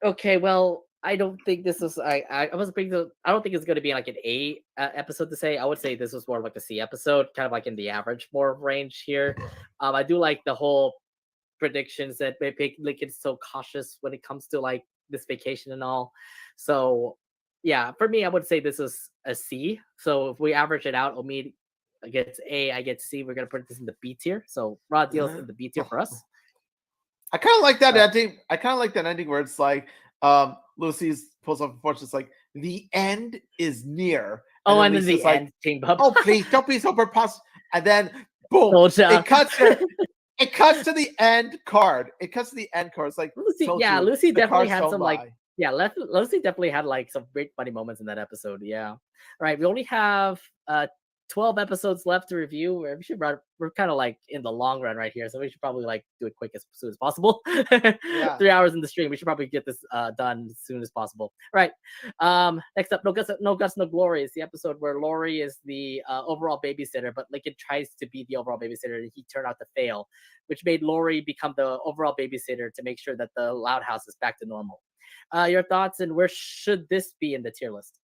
Okay, well, I don't think this is. I was bringing the. I don't think it's going to be like an A episode to say. I would say this was more like a C episode, kind of like in the average more range here. I do like the whole predictions that make Lincoln so cautious when it comes to like this vacation and all. So yeah, for me, I would say this is a C. So if we average it out, Omid gets A, I get C. We're gonna put this in the B tier. So Raw Deal's in the B tier for us. I kind of like that Uh, ending. I kind of like that ending where it's like Lucy's pulls off a fortune. It's like the end is near. Oh, and then Lisa's the like, end, Team Bub. "Oh, please, don't be so preposterous." And then boom, Told ya. it cuts her. It cuts to the end card. It cuts to the end card. It's like, Lucy, told yeah, you, Lucy the definitely cards had don't some like, lie. yeah, Lucy definitely had like some great funny moments in that episode. Yeah. All right, we only have 12 episodes left to review. We're kind of like in the long run right here, so we should probably like do it quick as soon as possible. Yeah. 3 hours in the stream. We should probably get this done as soon as possible. All right. Next up, No Guts, No Glory is the episode where Lori is the overall babysitter, but Lincoln tries to be the overall babysitter and he turned out to fail, which made Lori become the overall babysitter to make sure that the Loud House is back to normal. Your thoughts, and where should this be in the tier list?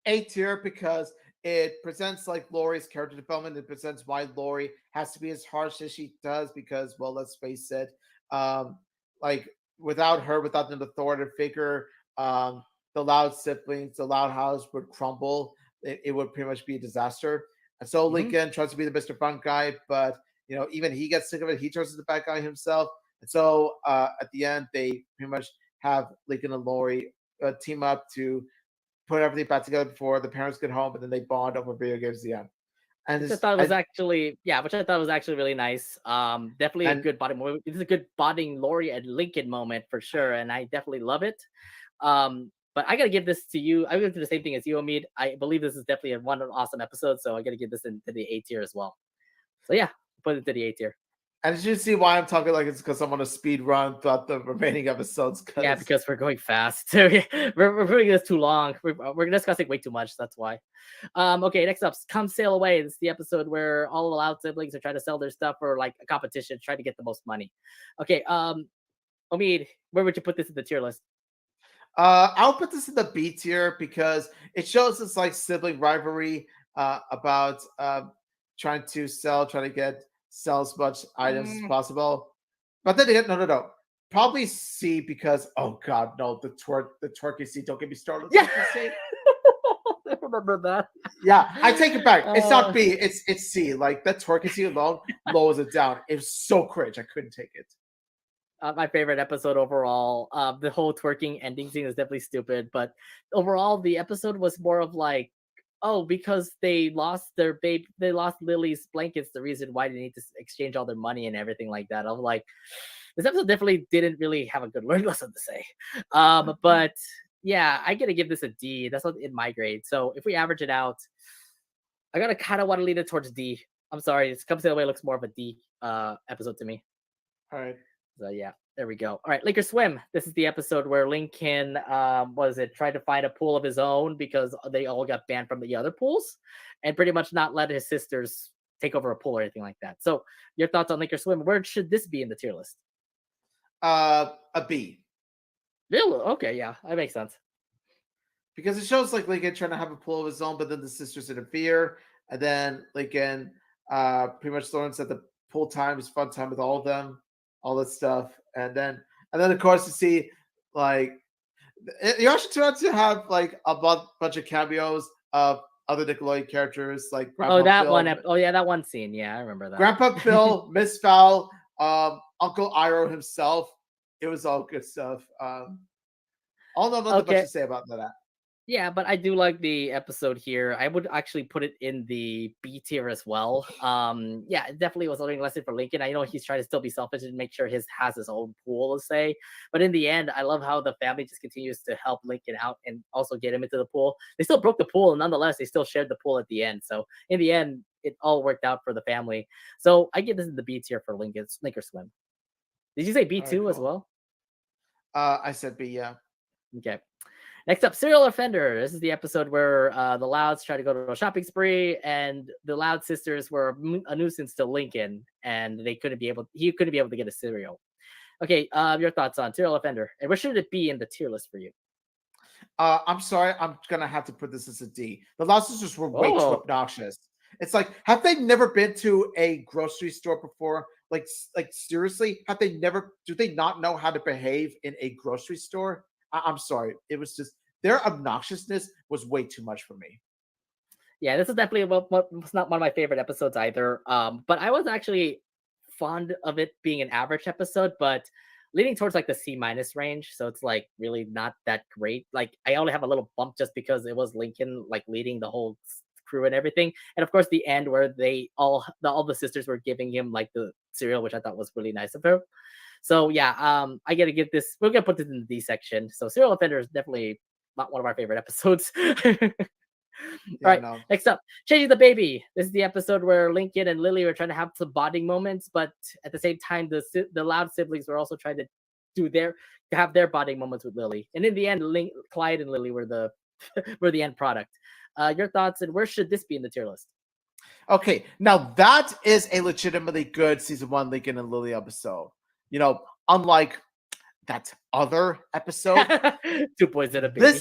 A tier, because it presents like Lori's character development. It presents why Lori has to be as harsh as she does, because, well, let's face it, like without her, without an authoritative figure, the Loud siblings, the Loud House would crumble. It would pretty much be a disaster. And so Lincoln tries to be the Mr. Fun guy, but even he gets sick of it. He turns into the bad guy himself. And so at the end, they pretty much have Lincoln and Lori team up to put everything back together before the parents get home, and then they bond over video games at the end. And Which I thought was actually, yeah, which I thought was actually really nice. Definitely a good bonding moment. It's a good bonding Lori and Lincoln moment for sure, and I definitely love it. But I gotta give this to you. I'm gonna do the same thing as you, Omid. I believe this is definitely one awesome episode, so I gotta give this into the A tier as well. So yeah, put it to the A tier. And as you see why I'm talking like it's because I'm on a speed run throughout the remaining episodes. Yeah, because we're going fast. we're putting this too long. We're discussing way too much. That's why. Okay, next up, Come Sail Away. This is the episode where all the Loud siblings are trying to sell their stuff for like a competition, trying to get the most money. Okay, Omid, where would you put this in the tier list? I'll put this in the B tier because it shows this like sibling rivalry about trying to sell as much items as possible. But then again, no. Probably C because oh god, no, the turkey seed. Don't get me started. Yeah. I remember that. Yeah, I take it back. It's not B, it's C. Like that turkey seed alone lowers it down. It was so cringe. I couldn't take it. My favorite episode overall. The whole twerking ending scene is definitely stupid, but overall, the episode was more of like, oh, because they lost their baby, they lost Lily's blankets. The reason why they need to exchange all their money and everything like that. I'm like, this episode definitely didn't really have a good learning lesson to say. But yeah, I gotta give this a D. That's not in my grade. So if we average it out, I gotta kind of want to lean it towards D. I'm sorry, it's Come Sail Away looks more of a D episode to me. All right. So yeah, there we go. All right, Link or Swim. This is the episode where Lincoln, tried to find a pool of his own because they all got banned from the other pools, and pretty much not let his sisters take over a pool or anything like that. So your thoughts on Link or Swim? Where should this be in the tier list? A B. Really? Okay, yeah, that makes sense. Because it shows like Lincoln trying to have a pool of his own, but then the sisters interfere, and then Lincoln pretty much learns that the pool time is fun time with all of them, all that stuff, and then of course you see like you actually turn out to have like a bunch of cameos of other Nickelodeon characters like Grandpa Phil, that one scene. Yeah, I remember that. Grandpa Phil, Miss Fowl, Uncle Iroh himself. It was all good stuff. All not much to say about that. Yeah, but I do like the episode here. I would actually put it in the B tier as well. Yeah, it definitely was a learning lesson for Lincoln. I know he's trying to still be selfish and make sure has his own pool to say. But in the end, I love how the family just continues to help Lincoln out and also get him into the pool. They still broke the pool, and nonetheless, they still shared the pool at the end. So in the end, it all worked out for the family. So I give this in the B tier for Link or Swim. Did you say B2 as well? I said B, yeah. Okay. Next up, Serial Offender. This is the episode where the Louds try to go to a shopping spree, and the Loud sisters were a nuisance to Lincoln, and he couldn't be able to get a cereal. Okay, your thoughts on Serial Offender, and where should it be in the tier list for you? I'm sorry, I'm gonna have to put this as a D. The Loud sisters were way too obnoxious. It's like, have they never been to a grocery store before? Like seriously, do they not know how to behave in a grocery store? I'm sorry. It was just their obnoxiousness was way too much for me. Yeah, this is definitely was not one of my favorite episodes either. But I was actually fond of it being an average episode, but leaning towards like the C- range. So it's like really not that great. Like I only have a little bump just because it was Lincoln like leading the whole crew and everything, and of course the end where they all the sisters were giving him like the cereal, which I thought was really nice of her. So yeah, I gotta give this. We're gonna put this in the D section. So Serial Offender is definitely not one of our favorite episodes. All right, next up, Changing the Baby. This is the episode where Lincoln and Lily were trying to have some bonding moments, but at the same time, the Loud siblings were also trying to have their bonding moments with Lily. And in the end, Clyde and Lily were the end product. Your thoughts, and where should this be in the tier list? Okay, now that is a legitimately good season 1 Lincoln and Lily episode. You know, unlike that other episode, 2 boys and a baby.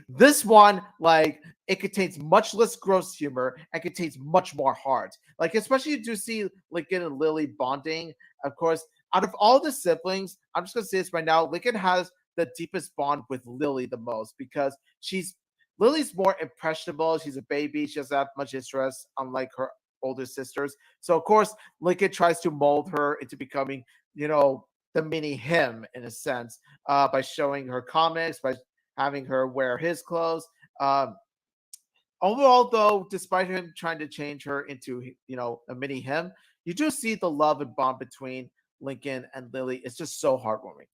This one, like, it contains much less gross humor and contains much more heart. Like, especially you do see Lincoln and Lily bonding. Of course, out of all the siblings, I'm just gonna say this right now, Lincoln has the deepest bond with Lily the most because Lily's more impressionable. She's a baby. She doesn't have much interest, unlike her older sisters. So, of course, Lincoln tries to mold her into becoming, the mini him in a sense, by showing her comics, by having her wear his clothes. Overall, though, despite him trying to change her into, a mini him, you do see the love and bond between Lincoln and Lily. It's just so heartwarming.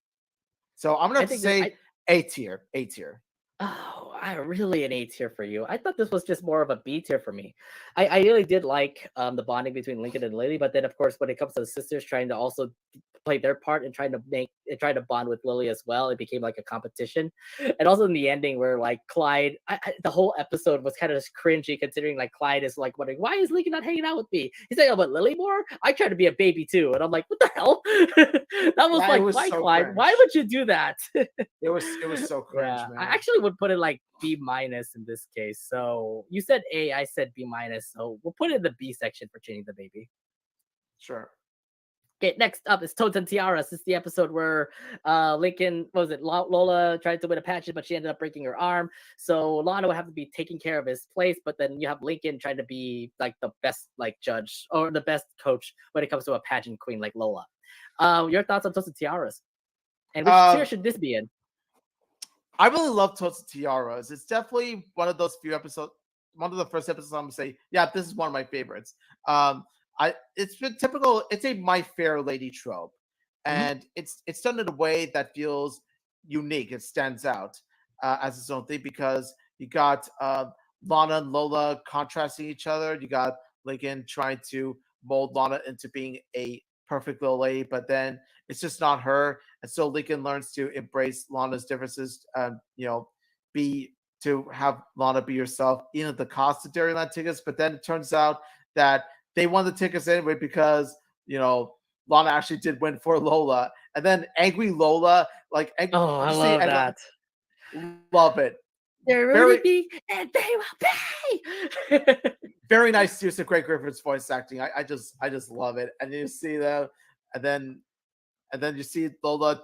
So I'm going to say A tier, A tier. Oh, I really an A tier for you. I thought this was just more of a B tier for me. I really did like the bonding between Lincoln and Lily, but then of course when it comes to the sisters trying to also play their part and trying to bond with Lily as well, it became like a competition. And also in the ending where like Clyde, the whole episode was kind of just cringy considering like Clyde is like wondering why is Lincoln not hanging out with me? He's like, oh, but Lily more? I try to be a baby too, and I'm like, what the hell? That was Yeah, it like, was why so Clyde? Why cringe. would you do that? It was so cringe, Yeah, I man. actually would put it like B minus in this case. So you said A, I said B minus. So we'll put it in the B section for Chaining the Baby. Sure. Okay, next up is Toads and Tiaras. This is the episode where Lincoln, what was it? Lola tried to win a pageant, but she ended up breaking her arm. So Lana would have to be taking care of his place, but then you have Lincoln trying to be like the best like judge or the best coach when it comes to a pageant queen like Lola. Your thoughts on Toads and Tiaras? And which tier should this be in? I really love Toads and Tiaras. It's definitely one of those few episodes, one of the first episodes I'm gonna say, yeah, this is one of my favorites. It's been typical. It's a My Fair Lady trope, and it's done in a way that feels unique. It stands out as its own thing because you got Lana and Lola contrasting each other. You got Lincoln trying to mold Lana into being a perfect little lady, but then it's just not her. And so Lincoln learns to embrace Lana's differences, be to have Lana be herself, even at the cost of Dairyland tickets. But then it turns out that they won the tickets anyway because Lana actually did win for Lola, and then angry Lola, like Oh, I you see, love and that. love it. There Very- will be, and they will pay. Very nice use of Greg Griffin's voice acting. I just love it. And you see them, and then you see Lola.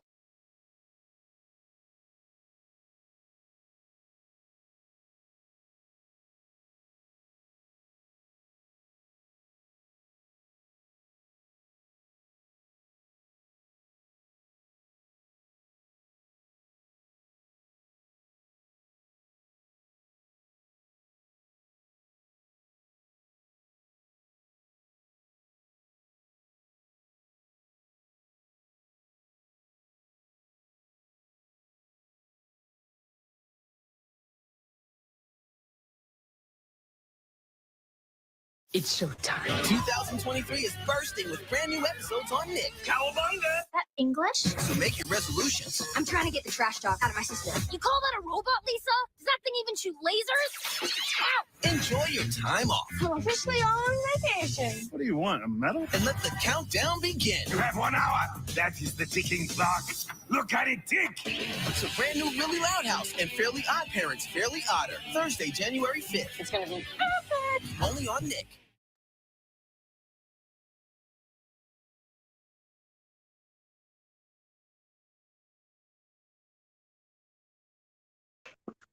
It's showtime. 2023 is bursting with brand new episodes on Nick. Cowabunga! That English? So make your resolutions. I'm trying to get the trash dog out of my system. You call that a robot, Lisa? Does that thing even shoot lasers? Ow! Enjoy your time off I'm officially on vacation. What do you want, a medal? and let the countdown begin. You have 1 hour. That is the ticking clock. Look at it tick. It's a brand new Really Loud House and Fairly Odd Parents, Fairly Odder, Thursday, January 5th. It's gonna be perfect. Only on Nick.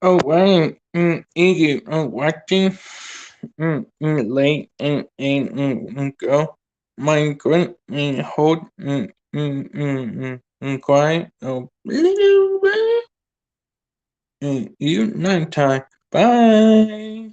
Oh, right. Easy. Watching. Late and go. Migrant and hold. Quiet. Oh, little bit. You nighttime. Bye.